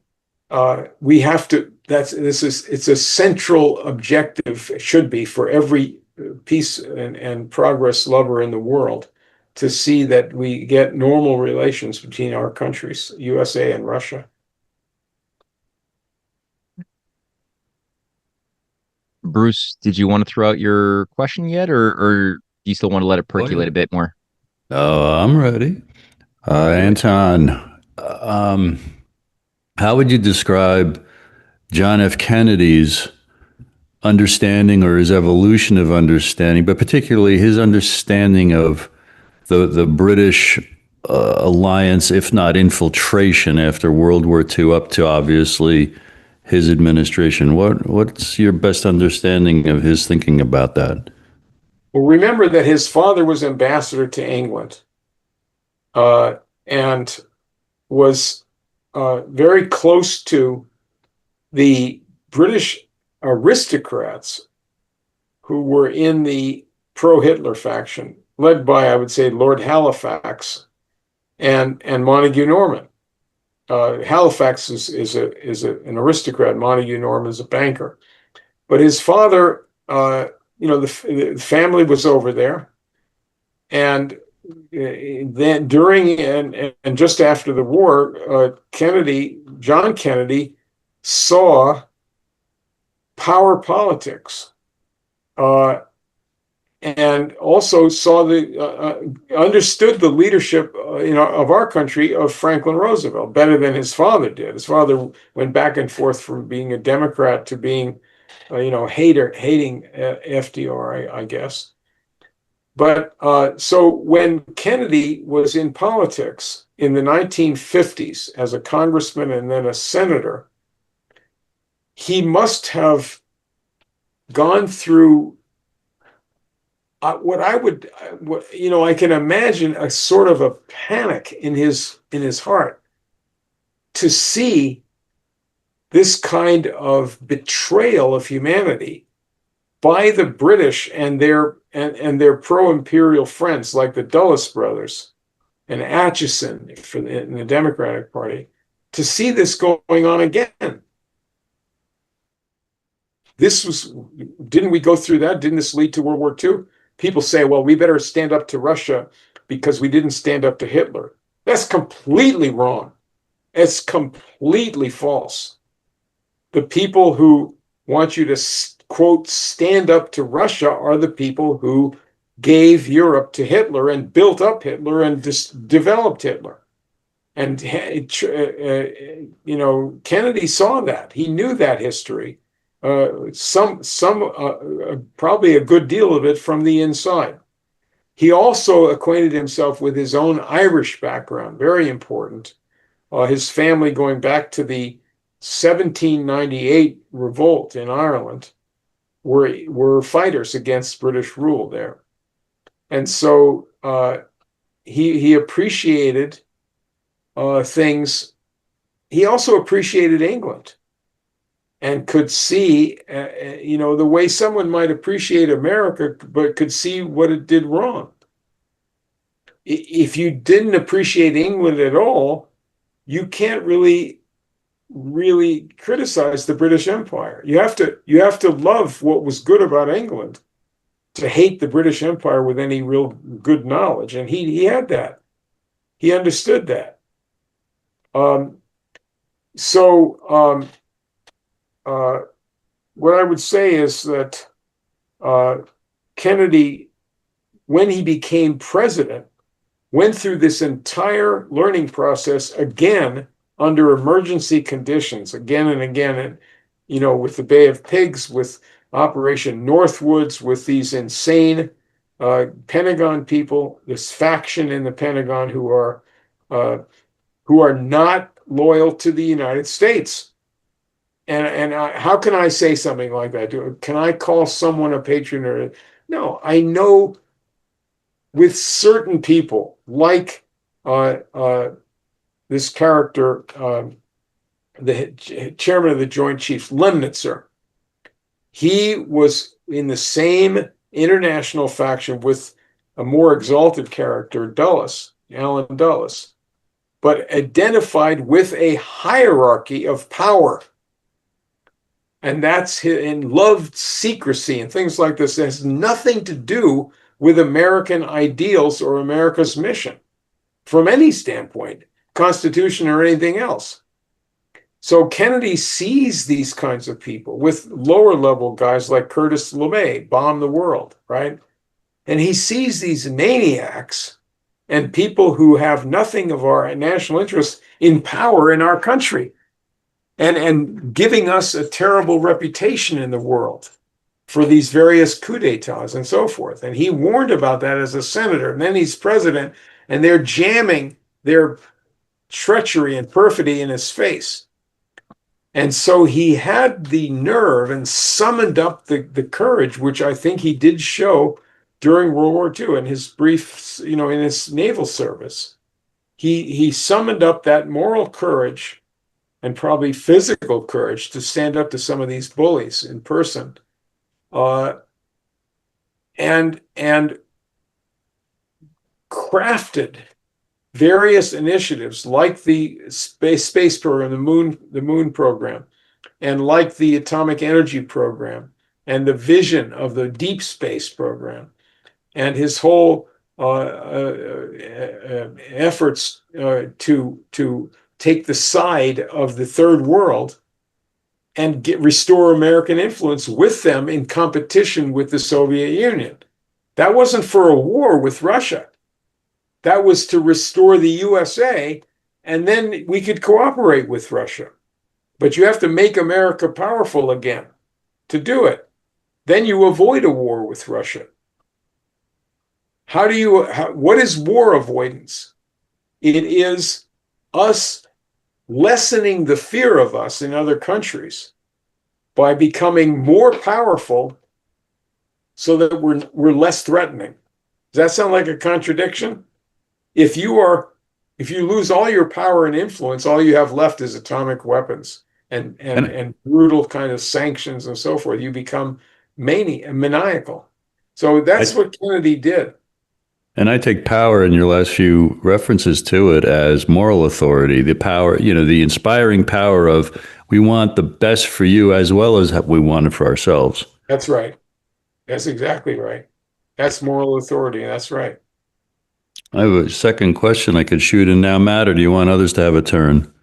We have to. It's a central objective. It should be for every peace and progress lover in the world, to see that we get normal relations between our countries, USA and Russia. Bruce, did you want to throw out your question yet, or do you still want to let it percolate a bit more? Oh, I'm ready. Anton, how would you describe John F. Kennedy's understanding, or his evolution of understanding, but particularly his understanding of the British alliance, if not infiltration, after World War II, up to obviously his administration? What's your best understanding of his thinking about that? Well, remember that his father was ambassador to England, and was very close to the British aristocrats who were in the pro-Hitler faction, led by, I would say, Lord Halifax and Montague Norman. Halifax is an aristocrat. Montague Norman is a banker. But his father, the family was over there, and then during and just after the war, John Kennedy saw power politics, and also saw understood the leadership, of our country, of Franklin Roosevelt better than his father did. His father went back and forth from being a Democrat to being, hating FDR, I guess. But so when Kennedy was in politics in the 1950s as a congressman and then a senator, he must have gone through I can imagine a sort of a panic in his heart to see this kind of betrayal of humanity by the British and their pro-imperial friends, like the Dulles brothers and Atchison in the Democratic Party, to see this going on again. Didn't we go through that? Didn't this lead to World War II? People say, well, we better stand up to Russia because we didn't stand up to Hitler. That's completely wrong. It's completely false. The people who want you to, quote, stand up to Russia are the people who gave Europe to Hitler and built up Hitler and developed Hitler. And Kennedy saw that. He knew that history. Probably a good deal of it from the inside. He also acquainted himself with his own Irish background, very important. His family going back to the 1798 revolt in Ireland were fighters against British rule there. And so he appreciated things. He also appreciated England and could see, the way someone might appreciate America, but could see what it did wrong. If you didn't appreciate England at all, you can't really criticize the British Empire. You have to love what was good about England to hate the British Empire with any real good knowledge. And he had that. He understood that. What I would say is that Kennedy, when he became president, went through this entire learning process again under emergency conditions, again and again, and with the Bay of Pigs, with Operation Northwoods, with these insane Pentagon people, this faction in the Pentagon who are not loyal to the United States. And how can I say something like that? Can I call someone a patriot? No, I know with certain people, like this character, the chairman of the Joint Chiefs, Lemnitzer. He was in the same international faction with a more exalted character, Dulles, Allen Dulles, but identified with a hierarchy of power. And and loved secrecy and things like this. It has nothing to do with American ideals or America's mission from any standpoint, Constitution or anything else. So Kennedy sees these kinds of people with lower level guys like Curtis LeMay, bomb the world, right? And he sees these maniacs and people who have nothing of our national interest in power in our country and giving us a terrible reputation in the world for these various coups d'etats and so forth. And he warned about that as a senator. And then he's president, and they're jamming their treachery and perfidy in his face. And so he had the nerve and summoned up the courage, which I think he did show during World War II in his brief, in his naval service. He summoned up that moral courage and probably physical courage to stand up to some of these bullies in person. And crafted various initiatives like the space program, the moon program, and like the atomic energy program, and the vision of the deep space program, and his whole efforts to take the side of the third world and restore American influence with them in competition with the Soviet Union. That wasn't for a war with Russia. That was to restore the USA, and then we could cooperate with Russia. But you have to make America powerful again to do it. Then you avoid a war with Russia. What is war avoidance? It is us lessening the fear of us in other countries by becoming more powerful so that we're less threatening. Does that sound like a contradiction? If you lose all your power and influence, all you have left is atomic weapons and brutal kind of sanctions and so forth. You become maniacal. So that's what Kennedy did. And I take power in your last few references to it as moral authority, the power, the inspiring power of we want the best for you as well as we want it for ourselves. That's right. That's exactly right. That's moral authority. That's right. I have a second question I could shoot in now, Matt, or do you want others to have a turn?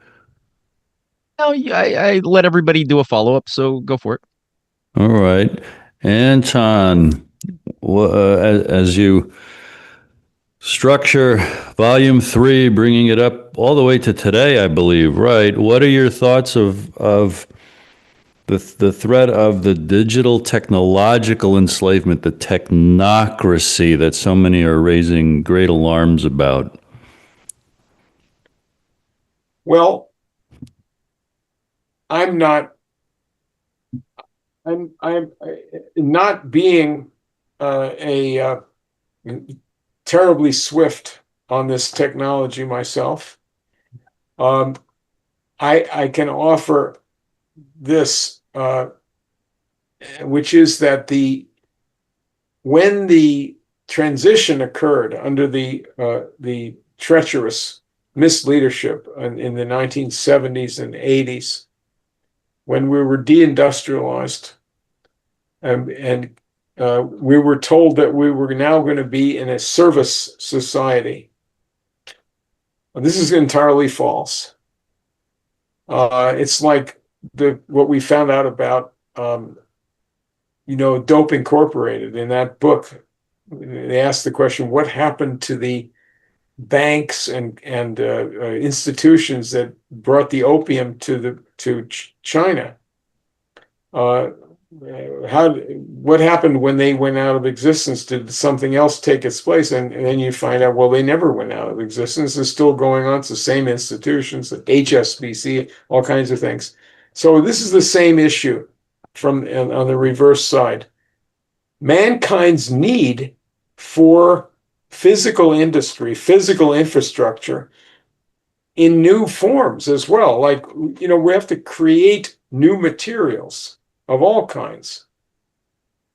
No, I let everybody do a follow-up, so go for it. All right. Anton, as you Structure, Volume 3, bringing it up all the way to today, I believe, right? What are your thoughts of the threat of the digital technological enslavement, the technocracy that so many are raising great alarms about? Well, I'm not. I'm not being a terribly swift on this technology myself. I can offer this, which is that when the transition occurred under the treacherous misleadership in the 1970s and 80s, when we were deindustrialized, and we were told that we were now going to be in a service society. This is entirely false. It's like what we found out about, Dope Incorporated. In that book, they asked the question, what happened to the banks and institutions that brought the opium to China? What happened when they went out of existence? Did something else take its place? And then you find out, well, they never went out of existence. It's still going on. It's the same institutions, the HSBC, all kinds of things. So this is the same issue on the reverse side. Mankind's need for physical industry, physical infrastructure in new forms as well. Like, we have to create new materials of all kinds.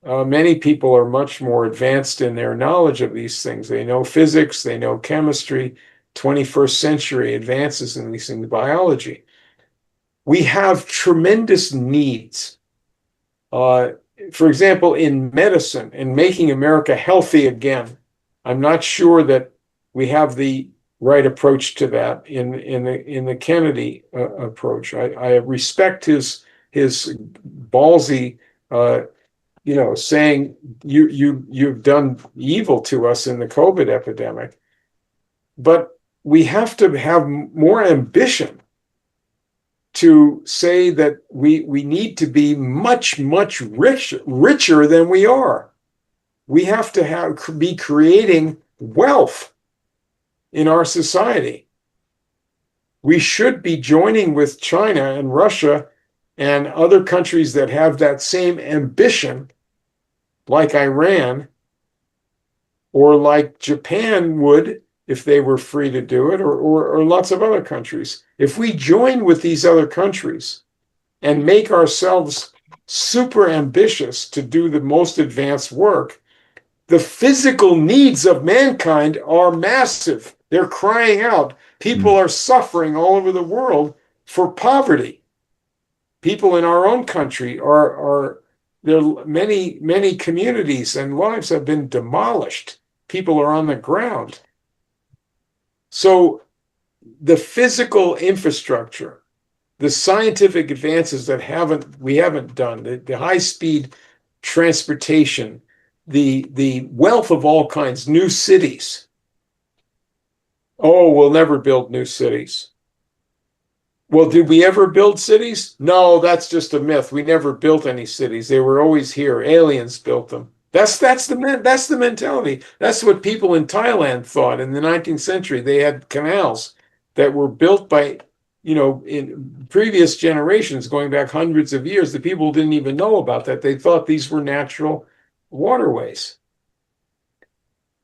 Many people are much more advanced in their knowledge of these things. They know physics, they know chemistry, 21st century advances in these things, biology. We have tremendous needs. For example, in medicine, in making America healthy again, I'm not sure that we have the right approach to that in the Kennedy approach. I respect his ballsy, saying you've done evil to us in the COVID epidemic, but we have to have more ambition to say that we need to be much richer than we are. We have to be creating wealth in our society. We should be joining with China and Russia and other countries that have that same ambition, like Iran, or like Japan would if they were free to do it, or lots of other countries. If we join with these other countries and make ourselves super ambitious to do the most advanced work, the physical needs of mankind are massive. They're crying out. People are suffering all over the world for poverty. People in our own country there are many communities and lives have been demolished. People are on the ground. So the physical infrastructure, the scientific advances that we haven't done, the high-speed transportation, the wealth of all kinds, new cities. Oh, we'll never build new cities. Well, did we ever build cities? No, that's just a myth. We never built any cities. They were always here. Aliens built them. That's the mentality. That's what people in Thailand thought in the 19th century. They had canals that were built by, in previous generations, going back hundreds of years. The people didn't even know about that. They thought these were natural waterways.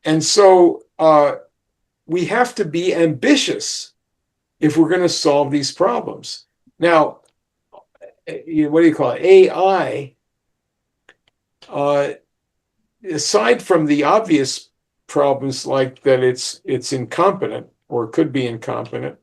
And so we have to be ambitious if we're going to solve these problems. Now, what do you call it? AI, aside from the obvious problems like that it's incompetent or could be incompetent,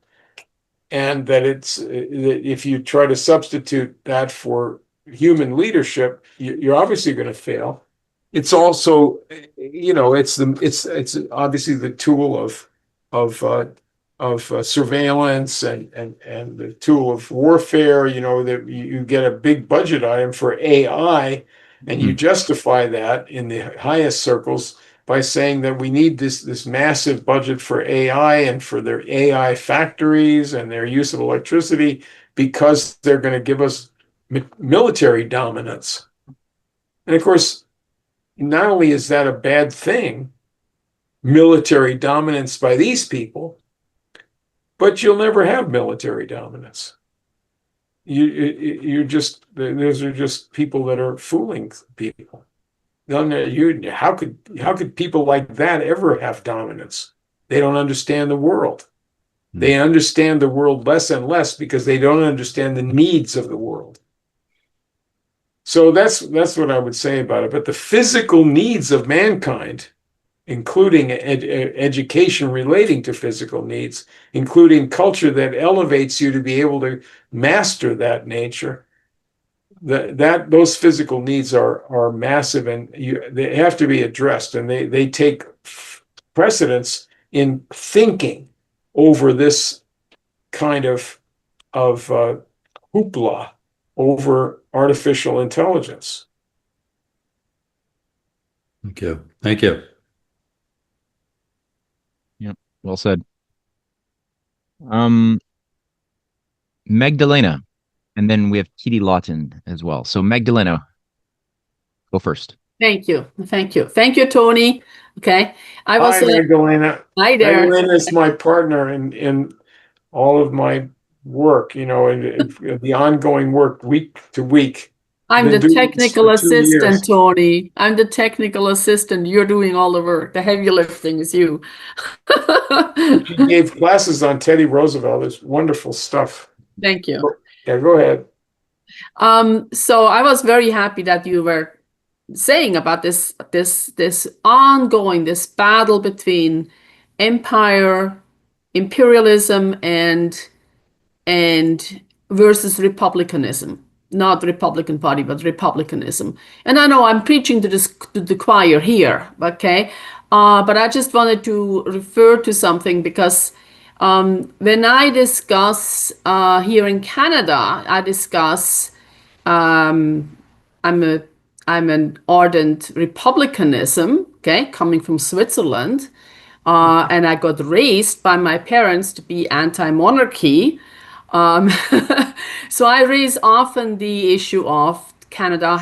and that if you try to substitute that for human leadership, you're obviously going to fail. It's also, it's obviously the tool of surveillance and the tool of warfare. That you get a big budget item for AI, and you justify that in the highest circles by saying that we need this massive budget for AI and for their AI factories and their use of electricity because they're going to give us military dominance. And of course, not only is that a bad thing, military dominance by these people, but you'll never have military dominance. Those are just people that are fooling people. How could people like that ever have dominance? They don't understand the world. They understand the world less and less because they don't understand the needs of the world. So that's what I would say about it. But the physical needs of mankind, including education relating to physical needs, including culture that elevates you to be able to master that nature, those physical needs are massive, and they have to be addressed, and they take precedence in thinking over this kind of hoopla over artificial intelligence. Thank you. Thank you. Yep. Well said. Magdalena, and then we have Kitty Lawton as well. So Magdalena, go first. Thank you. Thank you. Thank you, Tony. Okay. Hi, Magdalena. Hi there. Magdalena is my partner in all of my work, and the ongoing work week to week. I'm the technical assistant, Tony. I'm the technical assistant. You're doing all the work. The heavy lifting is you. She gave classes on Teddy Roosevelt. It's wonderful stuff. Thank you. Yeah, go ahead. So I was very happy that you were saying about this ongoing, this battle between imperialism and versus republicanism. Not Republican Party, but republicanism. And I know I'm preaching to the choir here, okay? But I just wanted to refer to something because when I discuss here in Canada, I discuss I'm an ardent republicanism, okay, coming from Switzerland, and I got raised by my parents to be anti-monarchy. So I raise often the issue of Canada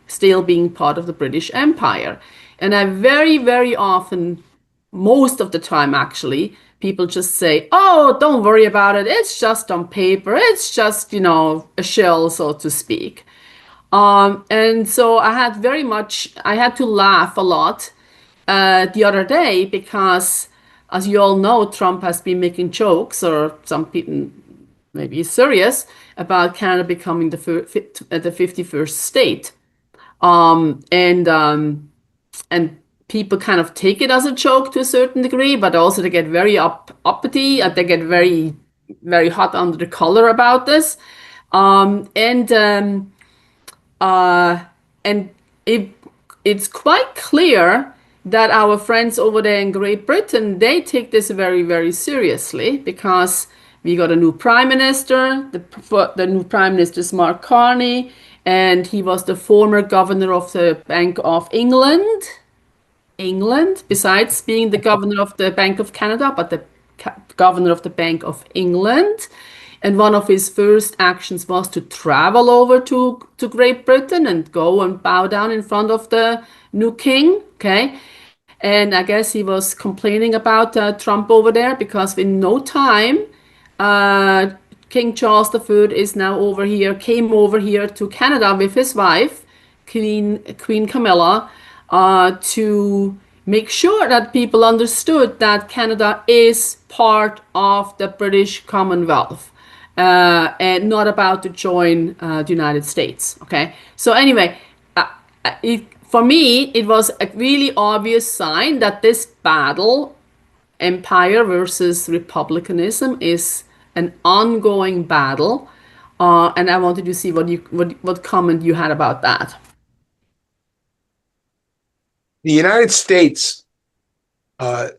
still being part of the British Empire. And I very, very often, most of the time actually, people just say, oh, don't worry about it. It's just on paper. It's just, a shell, so to speak. And so I had to laugh a lot the other day because, as you all know, Trump has been making jokes, or some people maybe serious, about Canada becoming the 51st state. And people kind of take it as a joke to a certain degree, but also they get very uppity and they get very, very hot under the collar about this. It's quite clear that our friends over there in Great Britain, they take this very, very seriously because we got a new prime minister. The new prime minister is Mark Carney, and he was the former governor of the Bank of England, besides being the governor of the Bank of Canada, but the governor of the Bank of England. And one of his first actions was to travel over to Great Britain and go and bow down in front of the new king, okay? And I guess he was complaining about Trump over there because in no time, King Charles III came over here to Canada with his wife, Queen Camilla, to make sure that people understood that Canada is part of the British Commonwealth and not about to join the United States. Okay, so anyway, for me, it was a really obvious sign that this battle, empire versus republicanism, is an ongoing battle, and I wanted to see what comment you had about that. The United States, the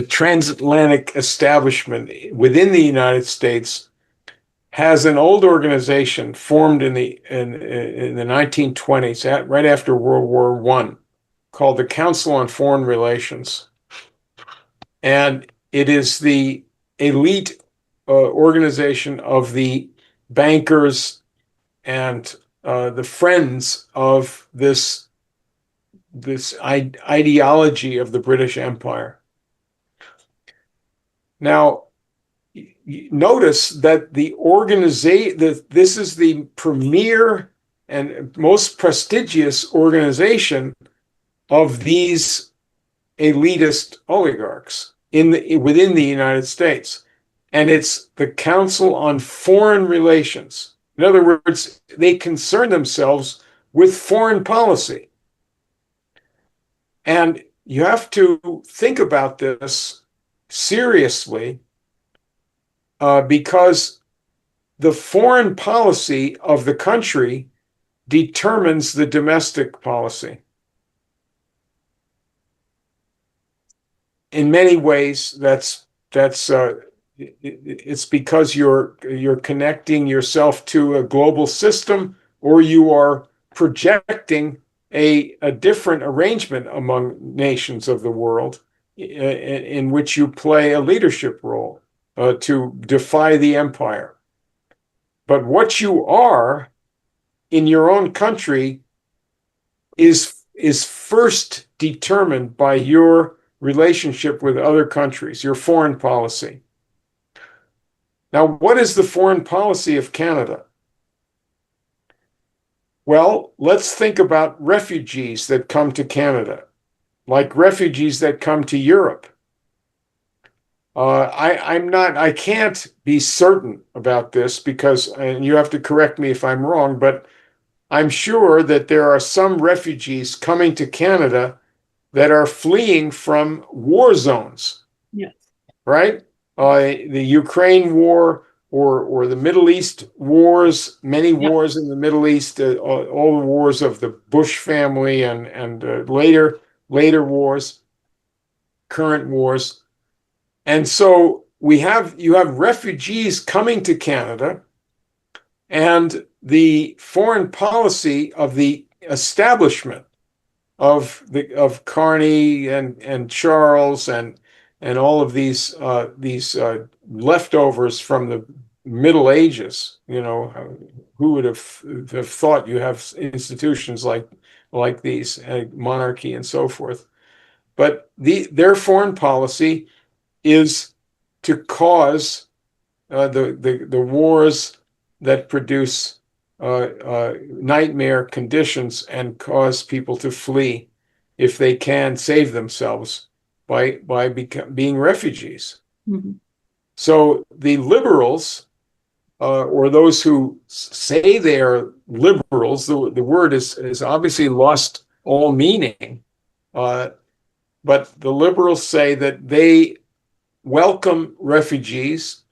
transatlantic establishment within the United States, has an old organization formed in the 1920s, right after World War I, called the Council on Foreign Relations. And it is the elite organization of the bankers and the friends of this ideology of the British Empire. Now, notice that this is the premier and most prestigious organization of these elitist oligarchs within the United States. And it's the Council on Foreign Relations. In other words, they concern themselves with foreign policy. And you have to think about this seriously because the foreign policy of the country determines the domestic policy. In many ways, it's because you're connecting yourself to a global system, or you are projecting a different arrangement among nations of the world in which you play a leadership role to defy the empire. But what you are in your own country is first determined by your relationship with other countries, your foreign policy. Now, what is the foreign policy of Canada? Well, let's think about refugees that come to Canada, like refugees that come to Europe. I can't be certain about this because, and you have to correct me if I'm wrong, but I'm sure that there are some refugees coming to Canada that are fleeing from war zones. Yes. Right? The Ukraine war or the Middle East wars, many wars in the Middle East, all the wars of the Bush family and later wars, current wars. And so you have refugees coming to Canada, and the foreign policy of the establishment of Carney and Charles and all of these leftovers from the Middle Ages. You know, who would have thought you have institutions like these, monarchy and so forth. But their foreign policy is to cause the wars that produce nightmare conditions and cause people to flee if they can save themselves by being refugees. Mm-hmm. So the liberals, or those who say they are liberals, the word is obviously lost all meaning. But the liberals say that they welcome refugees,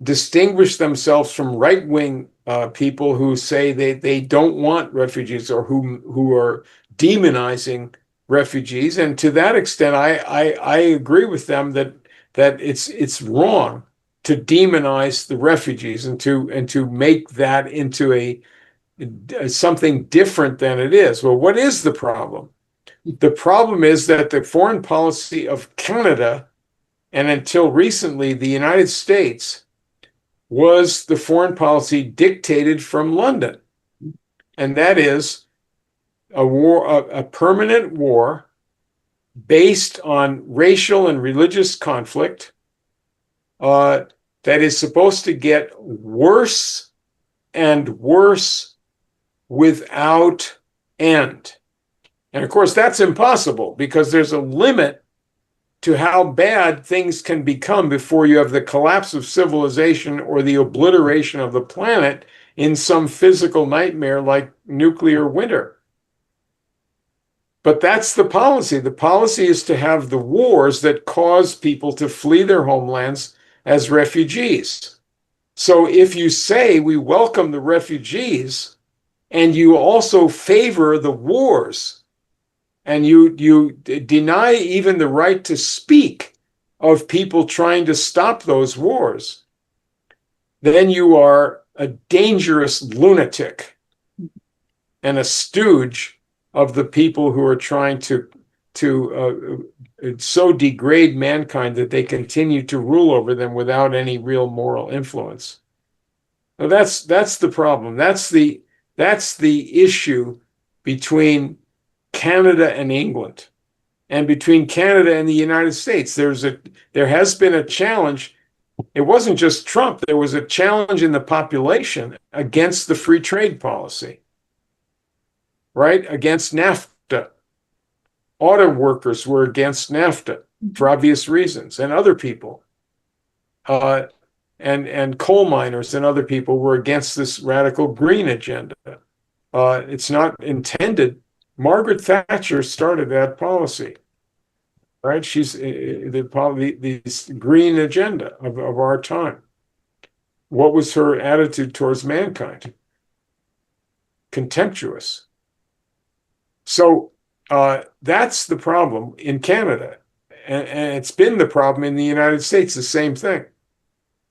distinguish themselves from right-wing people who say they don't want refugees or who are demonizing refugees. And to that extent, I agree with them that it's wrong to demonize the refugees and to make that into something different than it is. Well, what is the problem? The problem is that the foreign policy of Canada, and until recently, the United States, was the foreign policy dictated from London. And that is a permanent war based on racial and religious conflict that is supposed to get worse and worse without end. And of course, that's impossible because there's a limit to how bad things can become before you have the collapse of civilization or the obliteration of the planet in some physical nightmare like nuclear winter. But that's the policy. The policy is to have the wars that cause people to flee their homelands as refugees. So if you say we welcome the refugees and you also favor the wars, and you deny even the right to speak of people trying to stop those wars, then you are a dangerous lunatic and a stooge of the people who are trying to so degrade mankind that they continue to rule over them without any real moral influence. Now that's the problem. That's the issue between Canada and England, and between Canada and the United States. There has been a challenge. It wasn't just Trump. There was a challenge in the population against the free trade policy, right? Against NAFTA. Auto workers were against NAFTA for obvious reasons, and other people. And coal miners and other people were against this radical green agenda. It's not intended. Margaret Thatcher started that policy, right? She's the green agenda of our time. What was her attitude towards mankind? Contemptuous. So that's the problem in Canada. And it's been the problem in the United States, the same thing.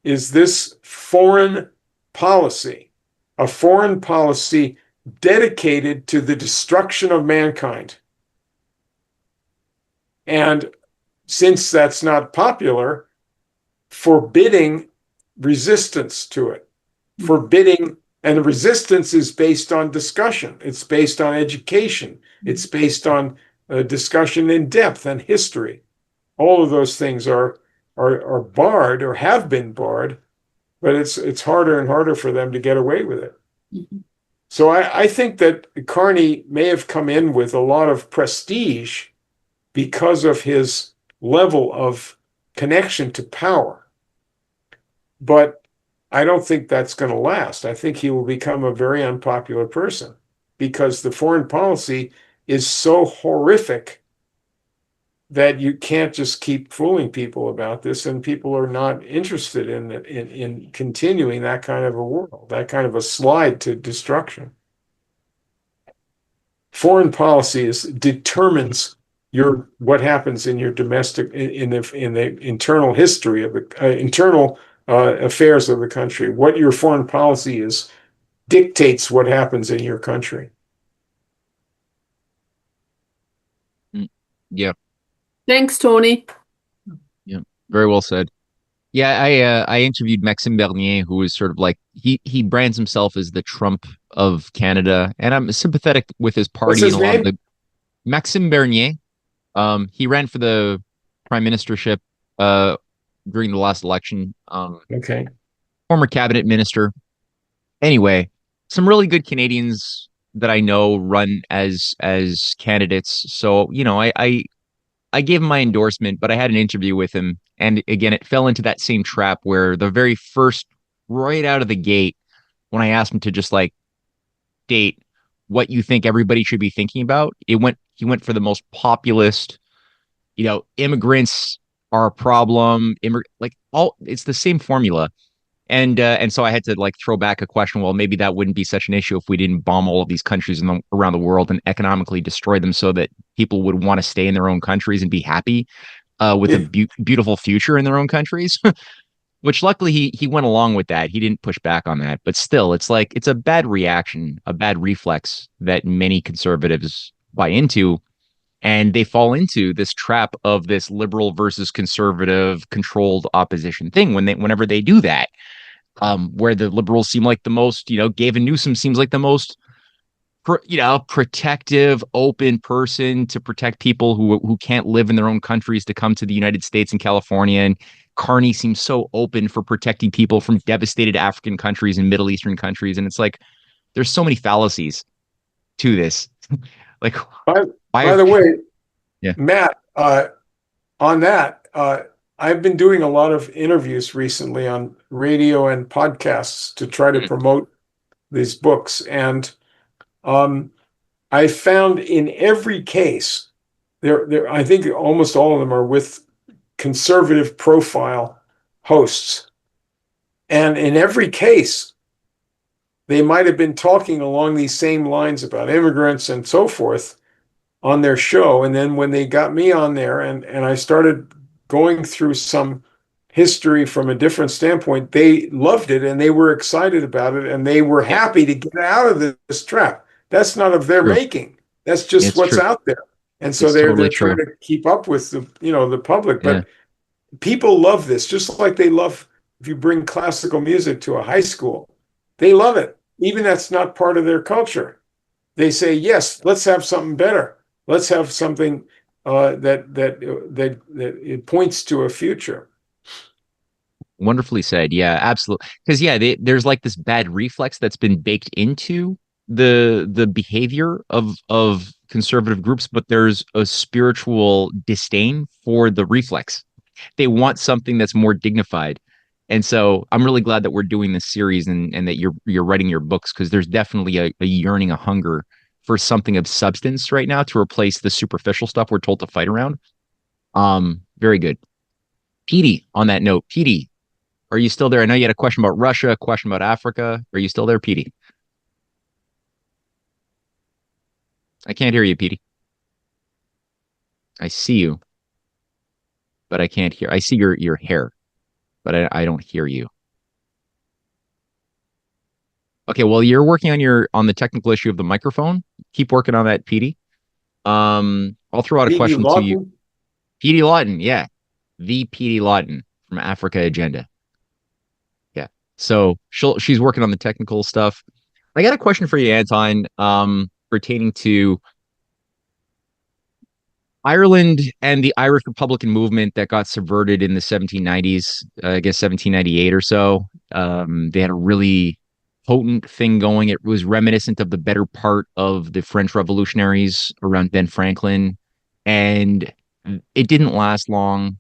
Is this foreign policy, a foreign policy dedicated to the destruction of mankind. And since that's not popular, forbidding resistance to it, and the resistance is based on discussion. It's based on education. It's based on discussion in depth and history. All of those things are barred or have been barred, but it's harder and harder for them to get away with it. Mm-hmm. So I think that Carney may have come in with a lot of prestige because of his level of connection to power. But I don't think that's going to last. I think he will become a very unpopular person because the foreign policy is so horrific that you can't just keep fooling people about this, and people are not interested in continuing that kind of a world, that kind of a slide to destruction. Foreign policy determines what happens in your domestic in the internal history of the internal affairs of the country. What your foreign policy is dictates what happens in your country. Yeah. Thanks, Tony. Yeah, very well said. Yeah, I interviewed Maxime Bernier, who is sort of like he brands himself as the Trump of Canada, and I'm sympathetic with his party. What's his name? Maxime Bernier. He ran for the prime ministership during the last election. Okay. Former cabinet minister. Anyway, some really good Canadians that I know run as candidates. So, I gave him my endorsement, but I had an interview with him. And again, it fell into that same trap where the very first, right out of the gate, when I asked him to just state what you think everybody should be thinking about, he went for the most populist, immigrants are a problem. It's the same formula. And so I had to throw back a question. Well, maybe that wouldn't be such an issue if we didn't bomb all of these countries around the world and economically destroy them so that people would want to stay in their own countries and be happy with a beautiful future in their own countries. Which luckily he went along with that. He didn't push back on that. But still, it's a bad reaction, a bad reflex that many conservatives buy into. And they fall into this trap of this liberal versus conservative controlled opposition thing whenever they do that. Where the liberals seem like the most, Gavin Newsom seems like the most, protective, open person to protect people who can't live in their own countries to come to the United States and California. And Carney seems so open for protecting people from devastated African countries and Middle Eastern countries. And it's there's so many fallacies to this. By the way, yeah. Matt, on that, I've been doing a lot of interviews recently on radio and podcasts to try to promote these books. And I found in every case, I think almost all of them are with conservative profile hosts. And in every case, they might have been talking along these same lines about immigrants and so forth on their show. And then when they got me on there and I started going through some history from a different standpoint, they loved it and they were excited about it and they were happy to get out of this trap. That's not of their making. That's just what's out there. And so It's they're totally trying true. to keep up with the public. Yeah. But people love this, just like they love if you bring classical music to a high school, they love it. Even that's not part of their culture. They say, yes, let's have something better. Let's have something that it points to a future. Wonderfully said. Yeah, absolutely. Because yeah, there's like this bad reflex that's been baked into the behavior of conservative groups, but there's a spiritual disdain for the reflex. They want something that's more dignified. And so I'm really glad that we're doing this series and that you're writing your books, because there's definitely a yearning, a hunger for something of substance right now to replace the superficial stuff we're told to fight around. Very good. Petey, on that note, Petey, are you still there? I know you had a question about Russia, a question about Africa. Are you still there, Petey? I can't hear you, Petey. I see you, but I can't hear. I see your hair, but I don't hear you. Okay, well, you're working on the technical issue of the microphone. Keep working on that, Petey. I'll throw out a P.D. question to you. Lawton? Petey Lawton, yeah. The Petey Lawton from Africa Agenda. Yeah. So she's working on the technical stuff. I got a question for you, Anton, pertaining to Ireland and the Irish Republican movement that got subverted in the 1790s, I guess 1798 or so. They had a really potent thing going. It was reminiscent of the better part of the French revolutionaries around Ben Franklin, and it didn't last long.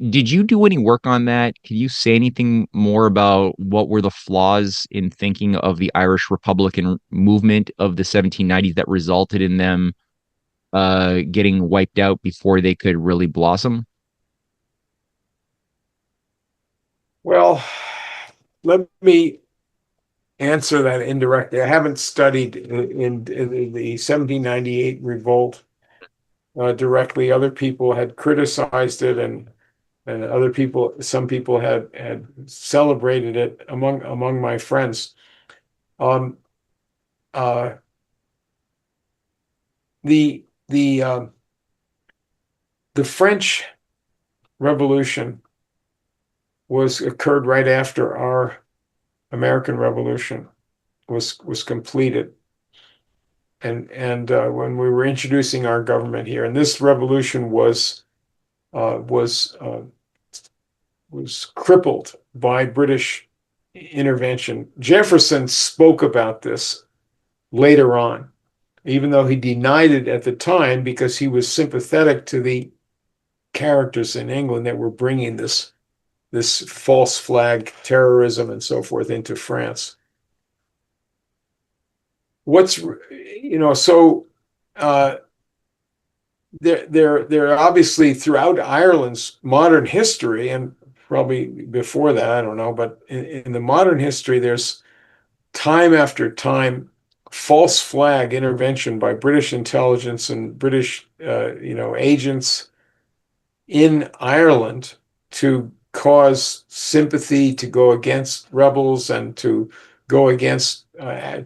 Did you do any work on that? Can you say anything more about what were the flaws in thinking of the Irish Republican movement of the 1790s that resulted in them getting wiped out before they could really blossom? Well, let me answer that indirectly. I haven't studied in the 1798 revolt directly. Other people had criticized it, and some people had celebrated it among my friends. Um, uh, the French Revolution occurred right after our American Revolution was completed, and when we were introducing our government here, and this revolution was crippled by British intervention. Jefferson spoke about this later on, even though he denied it at the time because he was sympathetic to the characters in England that were bringing this false flag terrorism and so forth into France. So there obviously throughout Ireland's modern history, and probably before that, I don't know, but in the modern history, there's time after time false flag intervention by British intelligence and British agents in Ireland to cause sympathy, to go against rebels, and to go against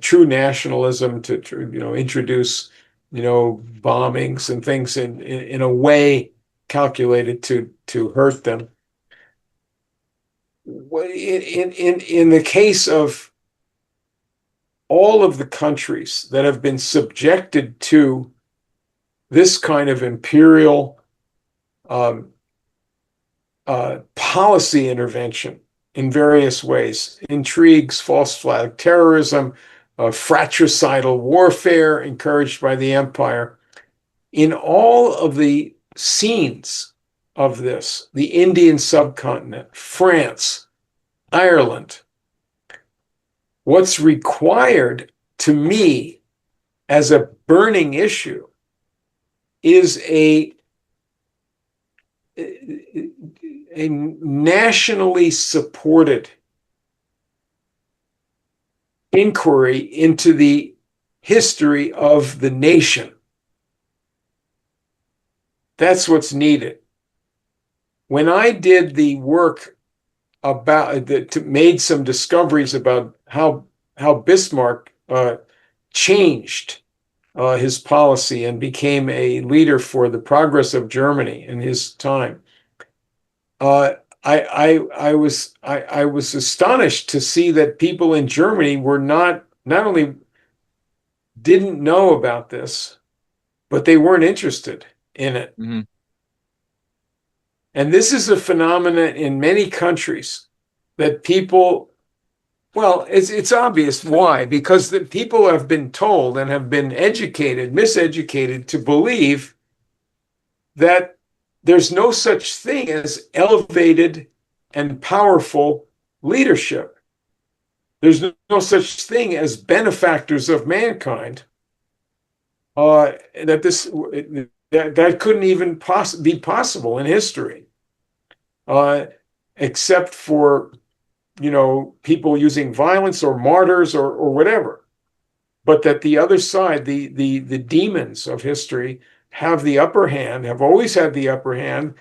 true nationalism, to introduce bombings and things in a way calculated to hurt them. In the case of all of the countries that have been subjected to this kind of imperial policy intervention in various ways, intrigues, false flag terrorism, fratricidal warfare encouraged by the empire. In all of the scenes of this, the Indian subcontinent, France, Ireland, what's required to me as a burning issue is a nationally supported inquiry into the history of the nation. That's what's needed. When I did the work made some discoveries about how Bismarck changed his policy and became a leader for the progress of Germany in his time. I was astonished to see that people in Germany were not only didn't know about this, but they weren't interested in it. Mm-hmm. And this is a phenomenon in many countries that people, well, it's obvious why, because the people have been told and have been educated, miseducated to believe that there's no such thing as elevated and powerful leadership. There's no such thing as benefactors of mankind. That couldn't even be possible in history, except for people using violence or martyrs or whatever. But that the other side, the demons of history, have the upper hand, have always had the upper hand,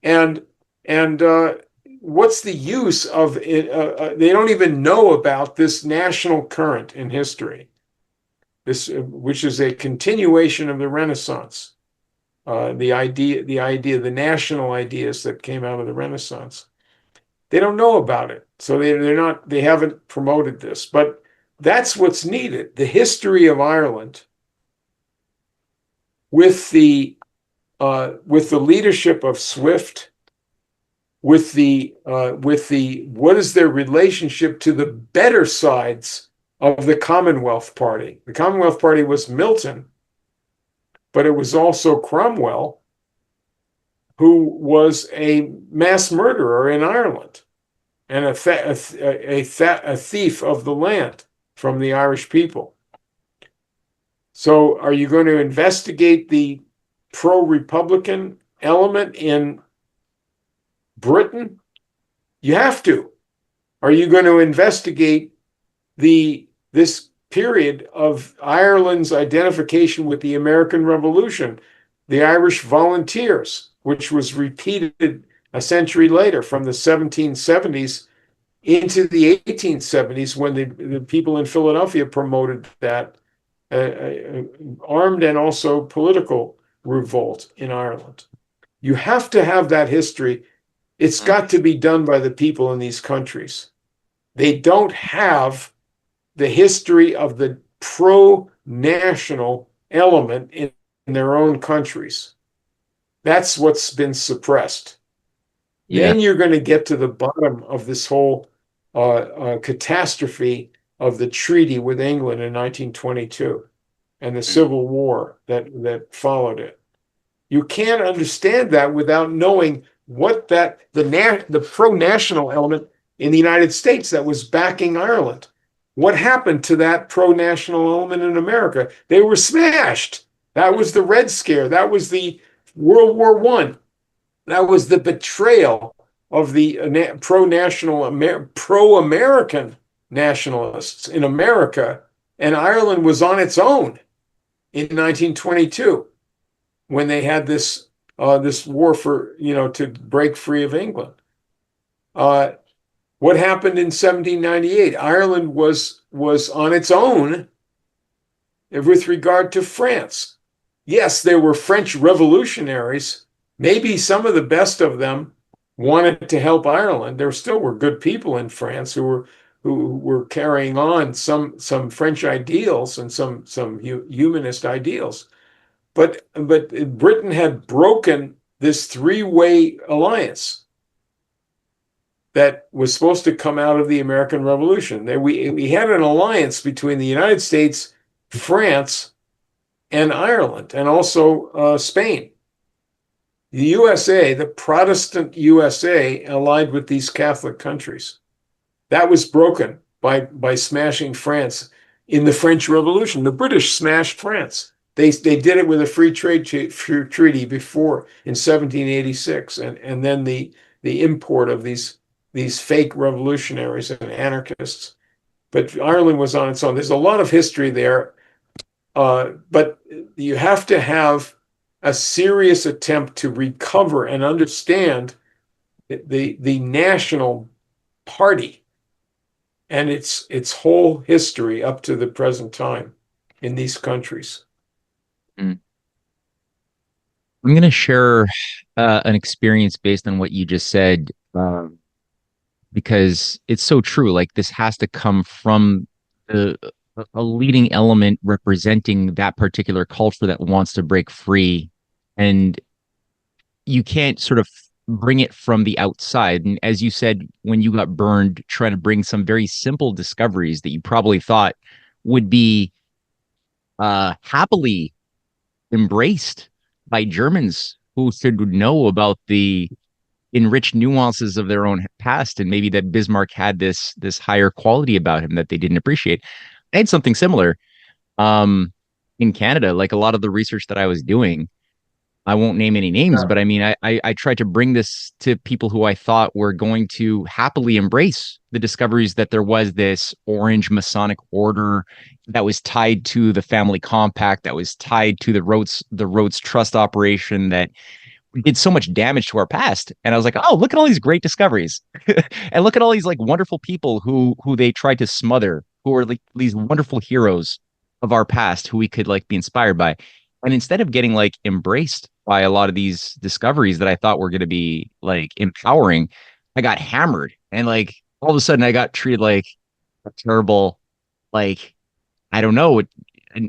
and what's the use of it? They don't even know about this national current in history, which is a continuation of the Renaissance, the national ideas that came out of the Renaissance. They don't know about it, so they haven't promoted this, but that's what's needed. The history of Ireland, with the leadership of Swift, with the what is their relationship to the better sides of the Commonwealth Party. The Commonwealth Party was Milton, but it was also Cromwell, who was a mass murderer in Ireland and a thief of the land from the Irish people. So are you going to investigate the pro-Republican element in Britain? You have to. Are you going to investigate this period of Ireland's identification with the American Revolution, the Irish Volunteers, which was repeated a century later from the 1770s into the 1870s when the people in Philadelphia promoted that armed and also political revolt in Ireland? You have to have that history. It's got to be done by the people in these countries. They don't have the history of the pro-national element in their own countries. That's what's been suppressed. Yeah. Then you're going to get to the bottom of this whole catastrophe of the treaty with England in 1922 and the Civil War that followed it. You can't understand that without knowing what the pro-national element in the United States that was backing Ireland. What happened to that pro-national element in America? They were smashed. That was the Red Scare. That was the World War I. That was the betrayal of the pro-American nationalists in America. And Ireland was on its own in 1922 when they had this war for, to break free of England. What happened in 1798? Ireland was on its own with regard to France. Yes, there were French revolutionaries. Maybe some of the best of them wanted to help Ireland. There still were good people in France who were carrying on some French ideals and some humanist ideals. But Britain had broken this three-way alliance that was supposed to come out of the American Revolution. We had an alliance between the United States, France, and Ireland, and also Spain. The USA, the Protestant USA, allied with these Catholic countries. That was broken by smashing France in the French Revolution. The British smashed France. They did it with a free trade treaty before in 1786, and then the import of these fake revolutionaries and anarchists. But Ireland was on its own. There's a lot of history there, but you have to have a serious attempt to recover and understand the national party and its whole history up to the present time in these countries. Mm. I'm going to share an experience based on what you just said, because it's so true. Like this has to come from the, a leading element representing that particular culture that wants to break free. And you can't sort of bring it from the outside. And as you said, when you got burned, trying to bring some very simple discoveries that you probably thought would be happily embraced by Germans who should know about the enriched nuances of their own past, and maybe that Bismarck had this higher quality about him that they didn't appreciate. I had something similar um, in Canada. Like a lot of the research that I was doing, I won't name any names, Yeah. but I mean, I tried to bring this to people who I thought were going to happily embrace the discoveries that there was this orange Masonic order that was tied to the family compact, that was tied to the Rhodes Trust operation that did so much damage to our past. And I was like, oh, look at all these great discoveries. And look at all these like wonderful people who they tried to smother, who are like these wonderful heroes of our past who we could like be inspired by. And instead of getting like embraced by a lot of these discoveries that I thought were going to be like empowering, I got hammered. And like all of a sudden I got treated like a terrible, like, I don't know,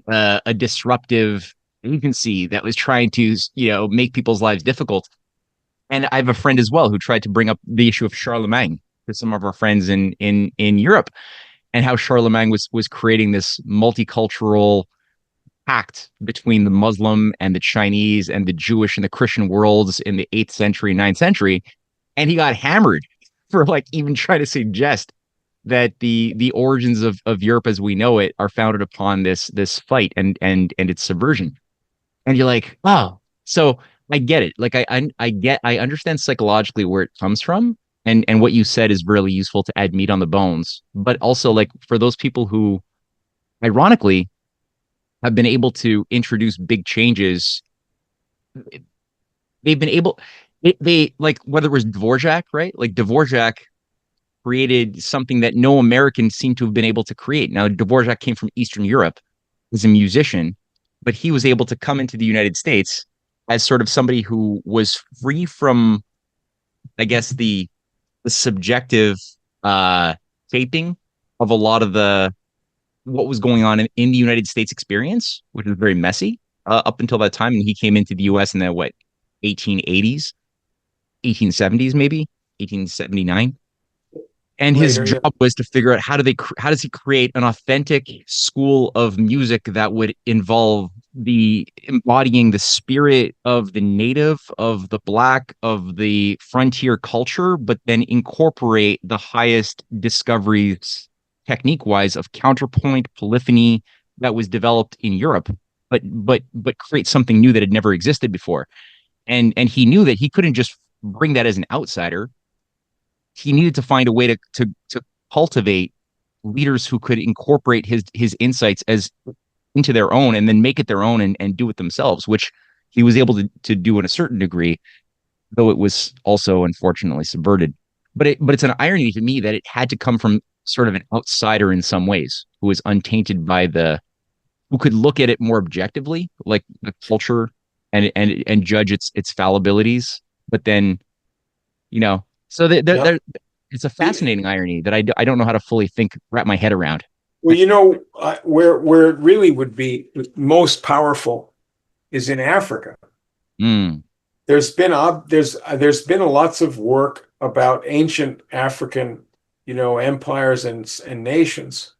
a disruptive agency that was trying to, make people's lives difficult. And I have a friend as well who tried to bring up the issue of Charlemagne to some of our friends in Europe, and how Charlemagne was creating this multicultural pact between the Muslim and the Chinese and the Jewish and the Christian worlds in the 8th century, 9th century. And he got hammered for like even trying to suggest that the origins of Europe as we know it are founded upon this fight and its subversion. And you're like, oh, so I get it. Like I understand psychologically where it comes from. And what you said is really useful to add meat on the bones. But also like for those people who ironically have been able to introduce big changes, they've been able they like whether it was Dvorak, right? Like Dvorak created something that no American seemed to have been able to create. Now, Dvorak came from Eastern Europe as a musician, but he was able to come into the United States as sort of somebody who was free from, I guess, the subjective uh, shaping of a lot of the what was going on in the United States experience, which was very messy up until that time. And he came into the U.S. in the what 1880s, 1870s, maybe 1879. And his Later, yeah. job was to figure out how does he create an authentic school of music that would involve the embodying the spirit of the native, of the black, of the frontier culture, but then incorporate the highest discoveries technique wise of counterpoint polyphony that was developed in Europe, but create something new that had never existed before. And he knew that he couldn't just bring that as an outsider. He needed to find a way to cultivate leaders who could incorporate his insights as into their own and then make it their own and do it themselves, which he was able to do in a certain degree, though it was also unfortunately subverted. But it's an irony to me that it had to come from sort of an outsider in some ways who was untainted by who could look at it more objectively, like the culture and judge its fallibilities. But then, so Yeah. it's a fascinating irony that I don't know how to fully wrap my head around. Well, where it really would be most powerful is in Africa. Mm, There's been lots of work about ancient African, empires and nations.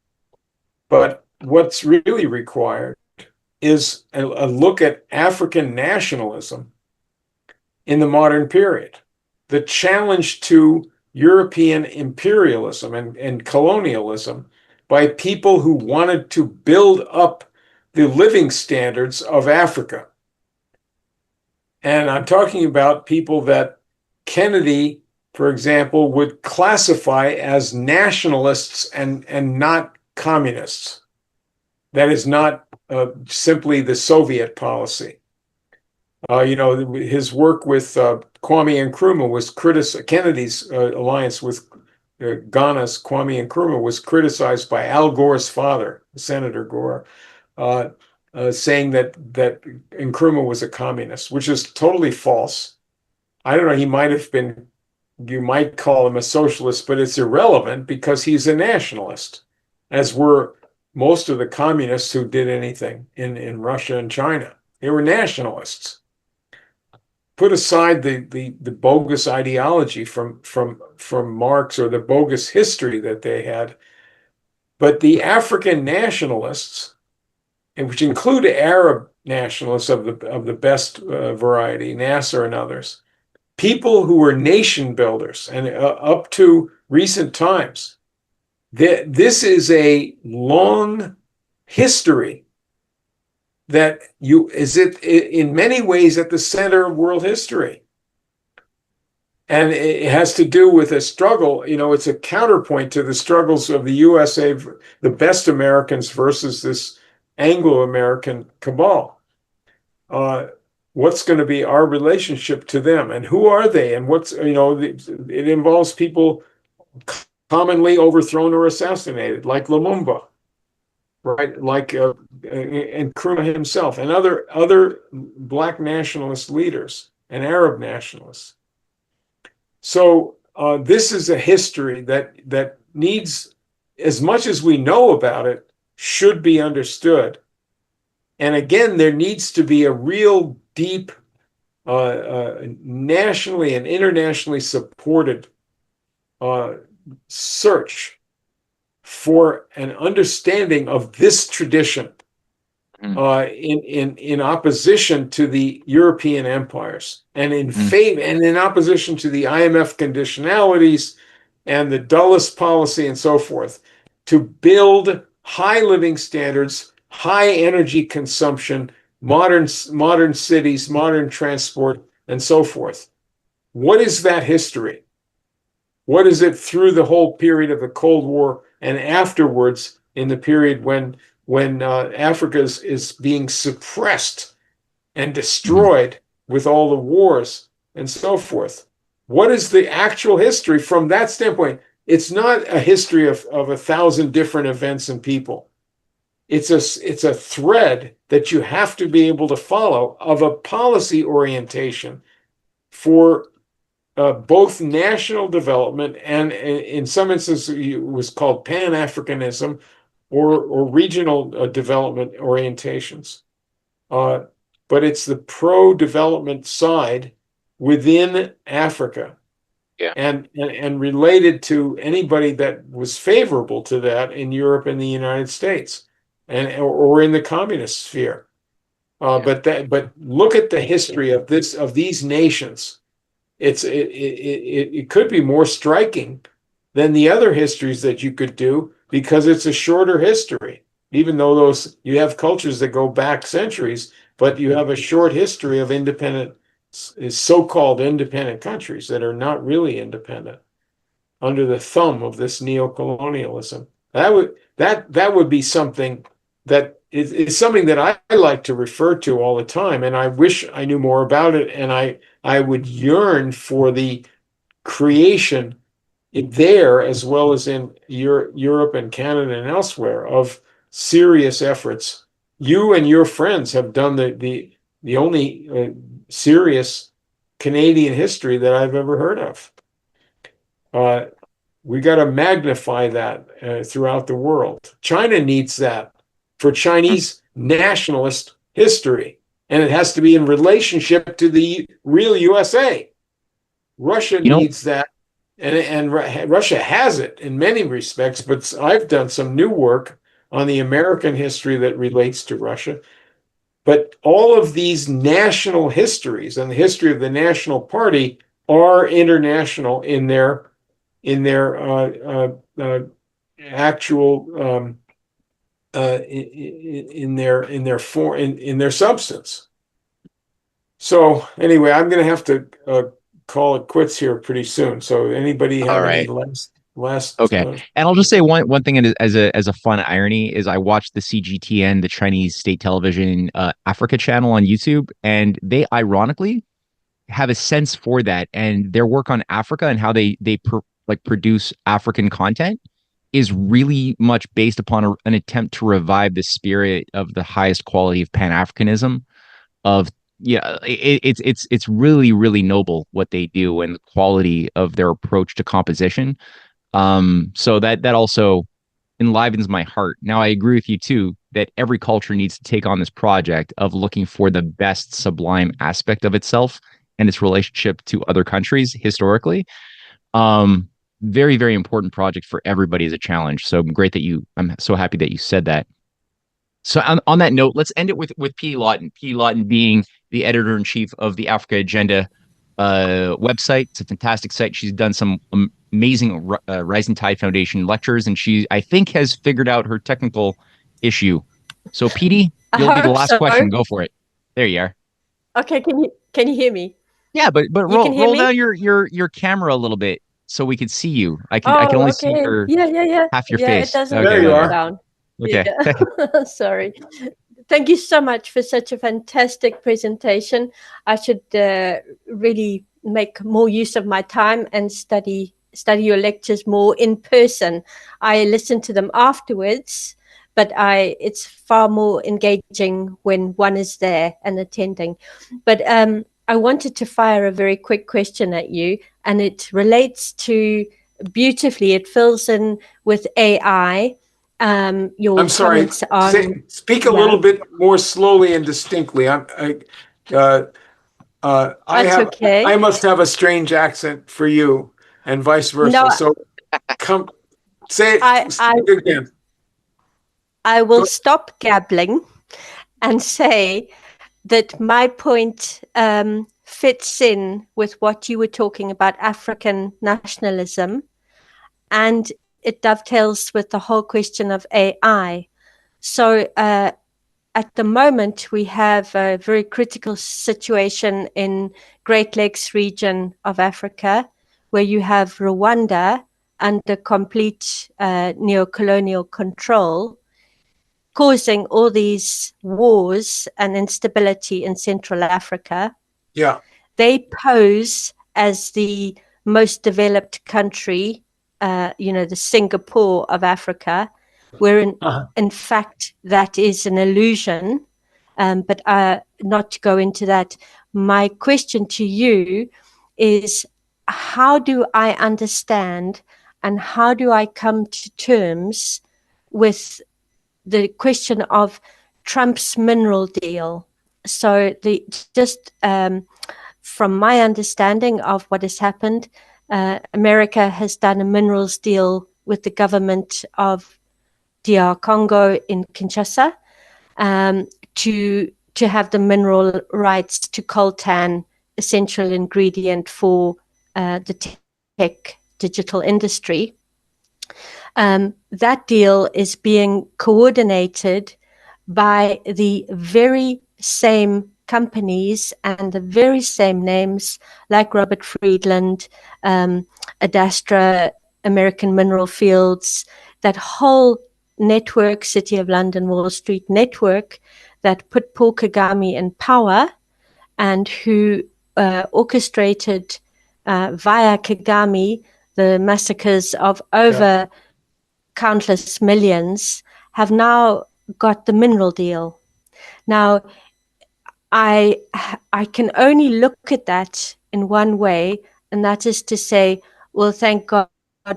But what's really required is a look at African nationalism in the modern period. The challenge to European imperialism and colonialism by people who wanted to build up the living standards of Africa. And I'm talking about people that Kennedy, for example, would classify as nationalists and not communists. That is not simply the Soviet policy. His work with Kwame Nkrumah was criticized. Kennedy's alliance with Ghana's Kwame Nkrumah was criticized by Al Gore's father, Senator Gore. saying that Nkrumah was a communist, which is totally false. I don't know. He might have been. You might call him a socialist, but it's irrelevant because he's a nationalist, as were most of the communists who did anything in Russia and China. They were nationalists. Put aside the bogus ideology from Marx or the bogus history that they had, but the African nationalists, which include Arab nationalists of the best variety, Nasser and others, people who were nation builders, and up to recent times, this is a long history that is in many ways at the center of world history. And it has to do with a struggle, it's a counterpoint to the struggles of the USA, the best Americans versus this Anglo-American cabal. What's going to be our relationship to them, and who are they, and it involves people commonly overthrown or assassinated, like Lumumba, right? Like and Nkrumah himself, and other Black nationalist leaders and Arab nationalists. So this is a history that needs, as much as we know about it, should be understood. And again, there needs to be a real deep, nationally and internationally supported search for an understanding of this tradition in opposition to the European empires, and in favor, and in opposition to the IMF conditionalities and the dullest policy and so forth, to build high living standards, high energy consumption, modern cities, modern transport, and so forth. What is that history? What is it through the whole period of the Cold War and afterwards, in the period when Africa is being suppressed and destroyed with all the wars and so forth? What is the actual history from that standpoint? It's not a history of 1,000 different events and people. It's a thread that you have to be able to follow of a policy orientation for both national development and, in some instances, it was called Pan-Africanism or regional development orientations. But it's the pro-development side within Africa. Yeah. And related to anybody that was favorable to that in Europe and the United States, or in the communist sphere. But look at the history of these nations. It could be more striking than the other histories that you could do, because it's a shorter history. Even though you have cultures that go back centuries, but you have a short history of so-called independent countries that are not really independent under the thumb of this neocolonialism. That would be something that is something that I like to refer to all the time, and I wish I knew more about it, and I would yearn for the creation there, as well as in Europe and Canada and elsewhere, of serious efforts. You and your friends have done the only serious Canadian history that I've ever heard of. We got to magnify that throughout the world. China needs that for Chinese nationalist history, and it has to be in relationship to the real USA. Russia needs that, and Russia has it in many respects, but I've done some new work on the American history that relates to Russia. But all of these national histories and the history of the National Party are international in their actual in their substance. So anyway, I'm going to have to call it quits here pretty soon. So anybody have any last? Okay, and I'll just say one thing as a fun irony is I watched the CGTN, the Chinese state television Africa channel on YouTube, and they ironically have a sense for that, and their work on Africa and how they produce African content is really much based upon an attempt to revive the spirit of the highest quality of Pan-Africanism. Of yeah, it's really really noble what they do and the quality of their approach to composition. So that also enlivens my heart. Now I agree with you too that every culture needs to take on this project of looking for the best sublime aspect of itself and its relationship to other countries historically. Um, Very, very important project for everybody as a challenge. So I'm so happy that you said that. So on that note, let's end it with P. Lawton. P. Lawton being the editor in chief of the Africa Agenda website. It's a fantastic site. She's done some amazing Rising Tide Foundation lectures, and she, I think, has figured out her technical issue. So, PD, you'll be the last question. Go for it. There you are. Okay, can you hear me? Yeah, but You can hear roll me? down your camera a little bit so we could see you. I can only see okay. your Yeah. half your Yeah, face. it doesn't Okay. There you go are. down. Okay. Yeah. Sorry. Thank you so much for such a fantastic presentation. I should really make more use of my time and study your lectures more in person. I listen to them afterwards, but it's far more engaging when one is there and attending. But I wanted to fire a very quick question at you, and it relates to beautifully. It fills in with AI. Your I'm sorry. comments on Speak a little bit more slowly and distinctly. That's okay. I must have a strange accent for you, and vice versa. No, So come say it speak again. I will stop gabbling and say that my point fits in with what you were talking about, African nationalism, and it dovetails with the whole question of AI. So at the moment, we have a very critical situation in Great Lakes region of Africa, where you have Rwanda under complete neo-colonial control, causing all these wars and instability in Central Africa. Yeah. They pose as the most developed country, the Singapore of Africa, where in fact that is an illusion. But not to go into that, my question to you is, how do I understand and how do I come to terms with the question of Trump's mineral deal? So from my understanding of what has happened, America has done a minerals deal with the government of DR Congo in Kinshasa to have the mineral rights to coltan, essential ingredient for the tech digital industry. That deal is being coordinated by the very same companies and the very same names like Robert Friedland, Adastra, American Mineral Fields, that whole network, City of London, Wall Street network that put Paul Kagame in power and who orchestrated via Kagame the massacres of over countless millions, have now got the mineral deal. Now, I can only look at that in one way, and that is to say, well, thank God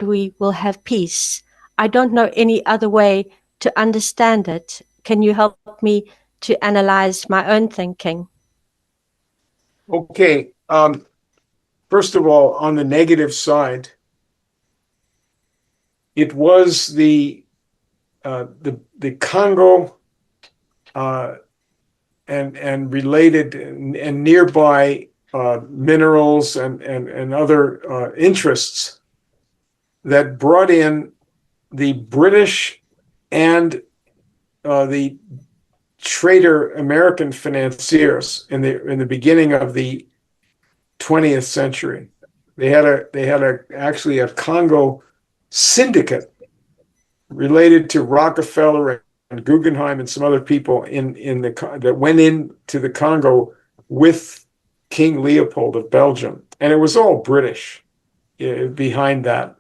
we will have peace. I don't know any other way to understand it. Can you help me to analyze my own thinking? Okay. First of all, on the negative side, it was the Congo and related and nearby minerals and other interests that brought in the British and the trader American financiers in the beginning of the 20th century. They had actually a Congo syndicate related to Rockefeller and Guggenheim and some other people that went into the Congo with King Leopold of Belgium, and it was all British behind that.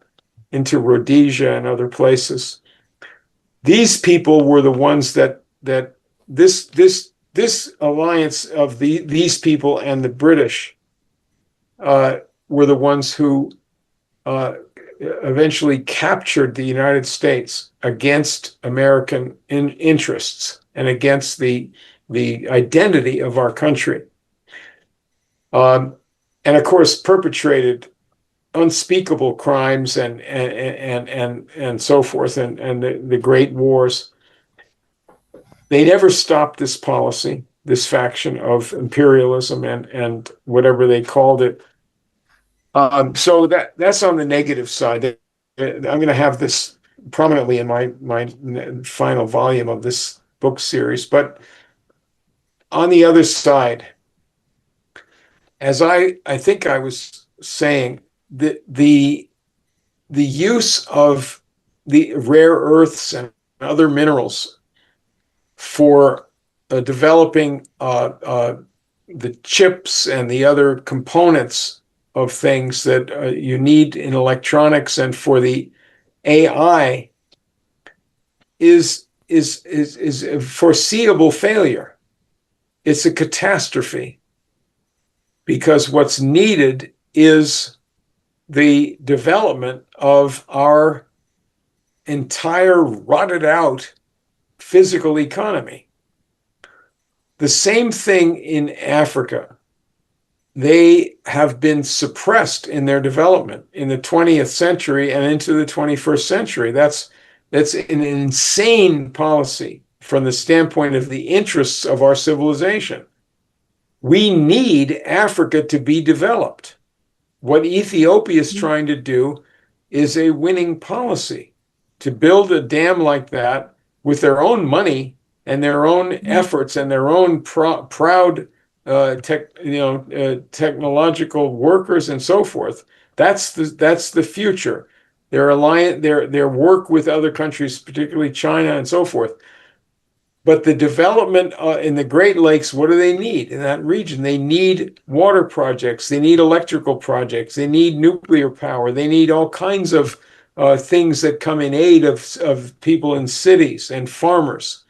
into Rhodesia and other places. These people were the ones that this alliance of these people and the British were the ones who eventually captured the United States against American interests and against the identity of our country. And of course, perpetrated unspeakable crimes and so forth, and the great wars. They never stopped this policy, this faction of imperialism and whatever they called it. So that's on the negative side. I'm going to have this prominently in my final volume of this book series. But on the other side, as I think I was saying, the use of the rare earths and other minerals for developing the chips and the other components of things that you need in electronics and for the AI is a foreseeable failure. It's a catastrophe, because what's needed is the development of our entire rotted out physical economy. The same thing in Africa. They have been suppressed in their development in the 20th century and into the 21st century. That's an insane policy from the standpoint of the interests of our civilization. We need Africa to be developed. What Ethiopia is trying to do is a winning policy, to build a dam like that with their own money and their own efforts and their own proud technological workers and so forth. That's the future. Their work with other countries, particularly China and so forth. But the development in the Great Lakes, what do they need in that region? They need water projects. They need electrical projects. They need nuclear power. They need all kinds of things that come in aid of people in cities and farmers.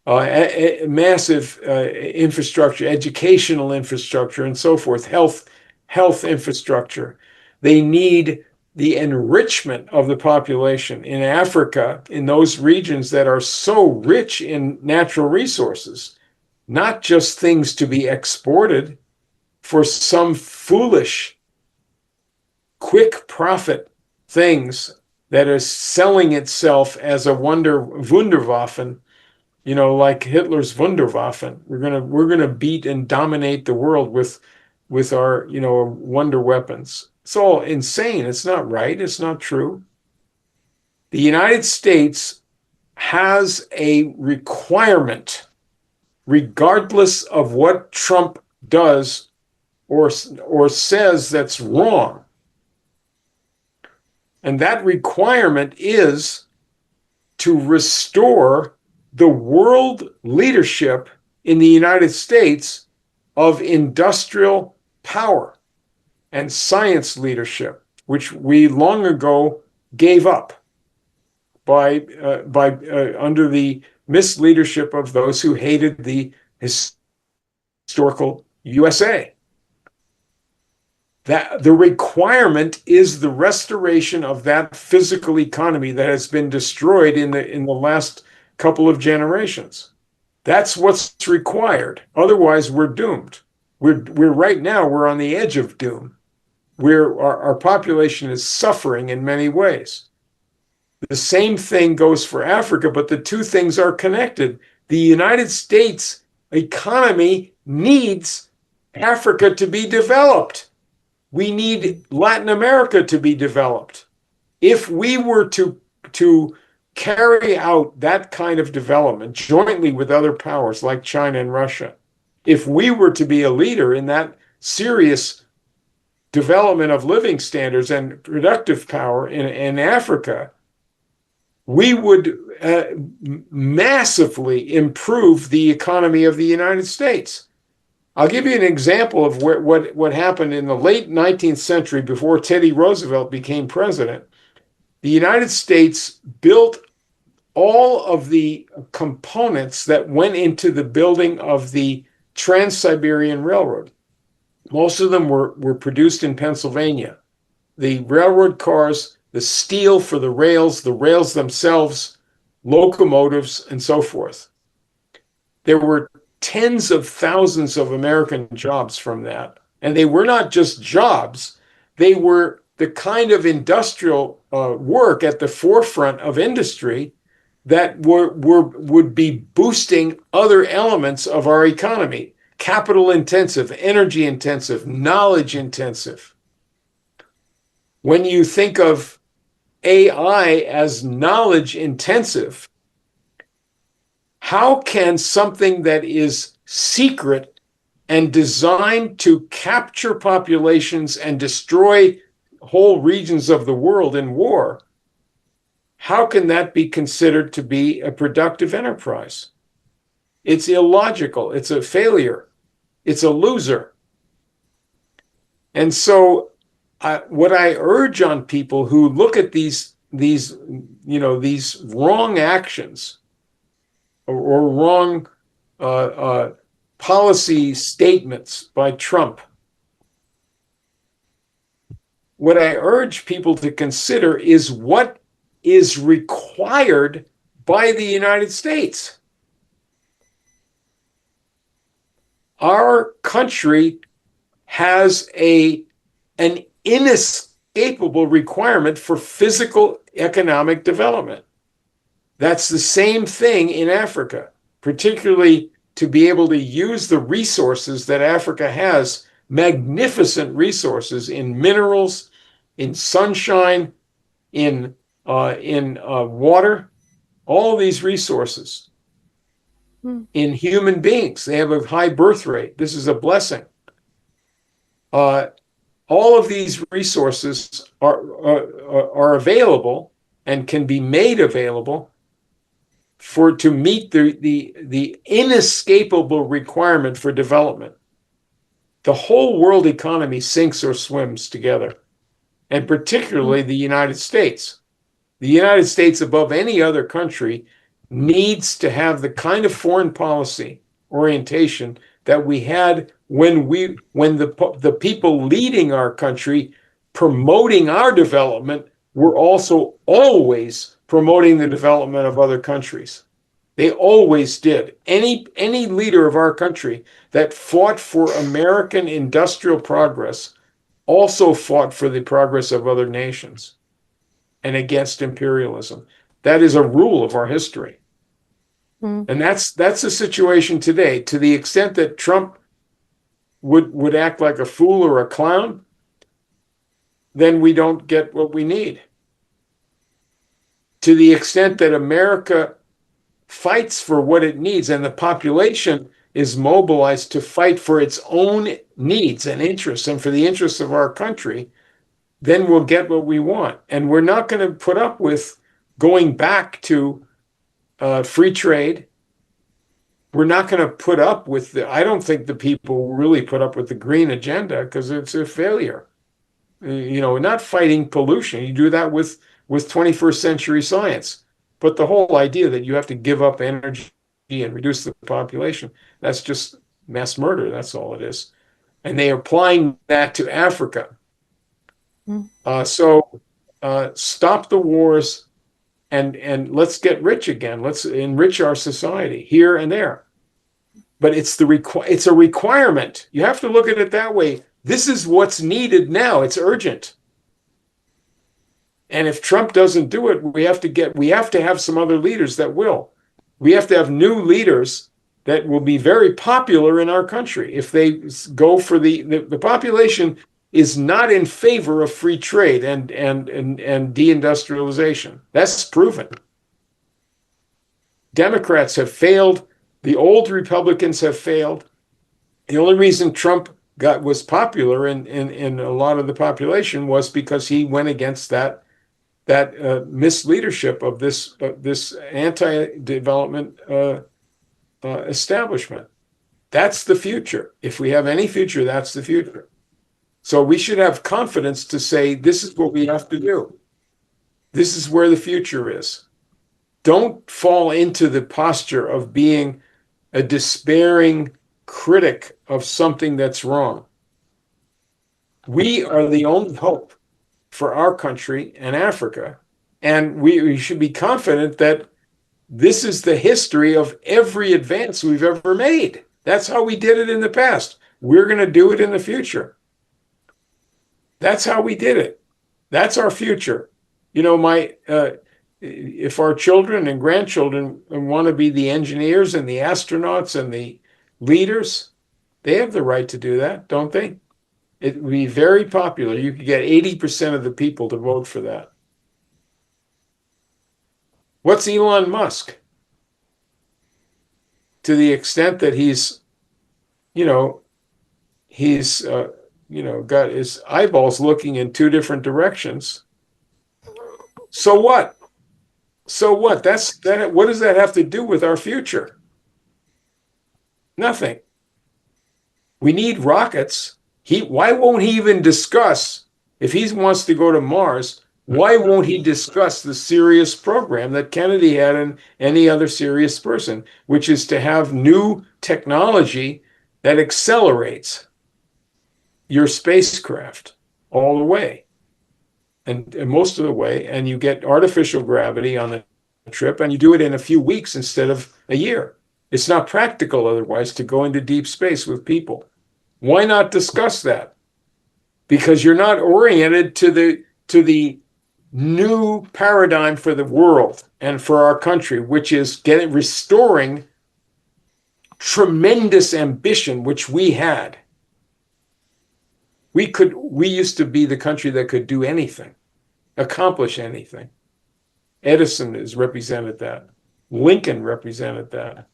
Massive infrastructure, educational infrastructure, and so forth, health infrastructure. They need the enrichment of the population in Africa, in those regions that are so rich in natural resources, not just things to be exported for some foolish, quick profit things that is selling itself as a Wunderwaffen, like Hitler's Wunderwaffen. We're gonna beat and dominate the world with our wonder weapons. It's all insane. It's not right. It's not true. The United States has a requirement, regardless of what Trump does or says that's wrong. And that requirement is to restore the world leadership in the United States of industrial power and science leadership, which we long ago gave up by under the misleadership of those who hated the historical USA. That the requirement is the restoration of that physical economy that has been destroyed in the last couple of generations. That's what's required. Otherwise, we're doomed. We're right now, we're on the edge of doom. Our population is suffering in many ways. The same thing goes for Africa, but the two things are connected. The United States economy needs Africa to be developed. We need Latin America to be developed. If we were to carry out that kind of development jointly with other powers like China and Russia, if we were to be a leader in that serious development of living standards and productive power in Africa, we would massively improve the economy of the United States. I'll give you an example of what happened in the late 19th century before Teddy Roosevelt became president. the United States built all of the components that went into the building of the Trans-Siberian Railroad. Most of them were produced in Pennsylvania. The railroad cars, the steel for the rails themselves, locomotives, and so forth. There were tens of thousands of American jobs from that. And they were not just jobs, they were the kind of industrial work at the forefront of industry that would be boosting other elements of our economy. Capital intensive, energy intensive, knowledge intensive. When you think of AI as knowledge intensive, how can something that is secret and designed to capture populations and destroy whole regions of the world in war, how can that be considered to be a productive enterprise? It's illogical. It's a failure. It's a loser. And so what I urge on people who look at these wrong actions or wrong policy statements by Trump, what I urge people to consider is what is required by the United States. Our country has an inescapable requirement for physical economic development. That's the same thing in Africa, particularly to be able to use the resources that Africa has, magnificent resources in minerals, in sunshine, in water, all these resources. In human beings, they have a high birth rate. This is a blessing. All of these resources are available and can be made available to meet the inescapable requirement for development. The whole world economy sinks or swims together, and particularly the United States. The United States, above any other country, needs to have the kind of foreign policy orientation that we had when the people leading our country, promoting our development, were also always promoting the development of other countries. They always did. Any leader of our country that fought for American industrial progress also fought for the progress of other nations and against imperialism. That is a rule of our history. And that's the situation today. To the extent that Trump would act like a fool or a clown, then we don't get what we need. To the extent that America fights for what it needs and the population is mobilized to fight for its own needs and interests and for the interests of our country, then we'll get what we want. And we're not going to put up with going back to free trade. We're not going to put up with I don't think the people really put up with the green agenda because it's a failure. We're not fighting pollution. You do that with 21st century science. But the whole idea that you have to give up energy and reduce the population, that's just mass murder. That's all it is. And they are applying that to Africa. So stop the wars and let's get rich again. Let's enrich our society here and there. But it's a requirement. You have to look at it that way. This is what's needed now. It's urgent. And if Trump doesn't do it, we have to have some other leaders that will. We have to have new leaders that will be very popular in our country. If they go for the population is not in favor of free trade and deindustrialization. That's proven. Democrats have failed. The old Republicans have failed. The only reason Trump was popular in a lot of the population was because he went against that misleadership of this anti-development establishment. That's the future. If we have any future, that's the future. So we should have confidence to say this is what we have to do. This is where the future is. Don't fall into the posture of being a despairing critic of something that's wrong. We are the only hope for our country and Africa. And we should be confident that this is the history of every advance we've ever made. That's how we did it in the past. We're going to do it in the future. That's how we did it. That's our future. You know, if our children and grandchildren want to be the engineers and the astronauts and the leaders, they have the right to do that, don't they? It would be very popular. You could get 80% of the people to vote for that. What's Elon Musk? To the extent that he's got his eyeballs looking in two different directions. So what? So what? What does that have to do with our future? Nothing. We need rockets. Why won't he even discuss, if he wants to go to Mars, why won't he discuss the serious program that Kennedy had and any other serious person, which is to have new technology that accelerates your spacecraft all the way and most of the way, and you get artificial gravity on the trip, and you do it in a few weeks instead of a year. It's not practical otherwise to go into deep space with people. Why not discuss that? Because you're not oriented to the new paradigm for the world and for our country, which is restoring tremendous ambition, which we had. We used to be the country that could do anything, accomplish anything. Edison has represented that. Lincoln represented that.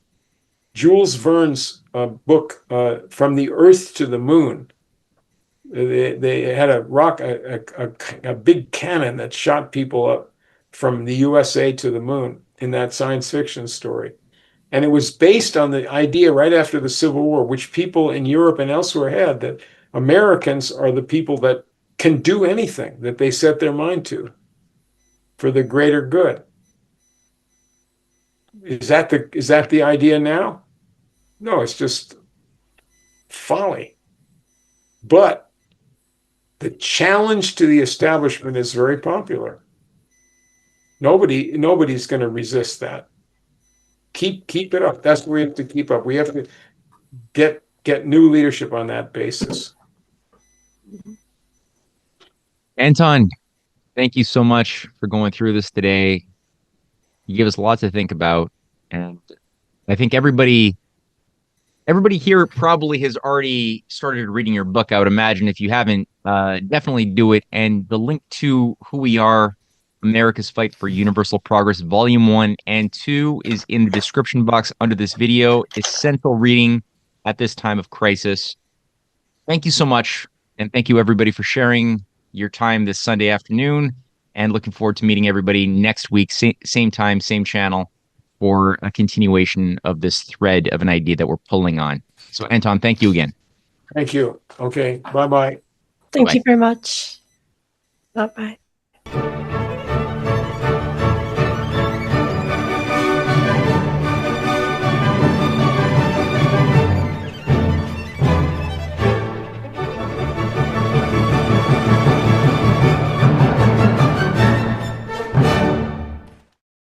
Jules Verne's book, From the Earth to the Moon, they had a big cannon that shot people up from the USA to the moon in that science fiction story. And it was based on the idea right after the Civil War, which people in Europe and elsewhere had, that Americans are the people that can do anything that they set their mind to for the greater good. Is that the idea now? No, it's just folly. But the challenge to the establishment is very popular. Nobody's going to resist that. Keep it up. That's what we have to keep up. We have to get new leadership on that basis. Anton, thank you so much for going through this today. You give us a lot to think about, and I think everybody here probably has already started reading your book. I would imagine if you haven't, definitely do it. And the link to Who We Are, America's Fight for Universal Progress, Volume 1 and 2 is in the description box under this video. Essential reading at this time of crisis. Thank you so much. And thank you, everybody, for sharing your time this Sunday afternoon. And looking forward to meeting everybody next week, same time, same channel, for a continuation of this thread of an idea that we're pulling on. So, Anton, thank you again. Thank you. Okay. Bye-bye. Thank Bye-bye. you very much. Bye-bye.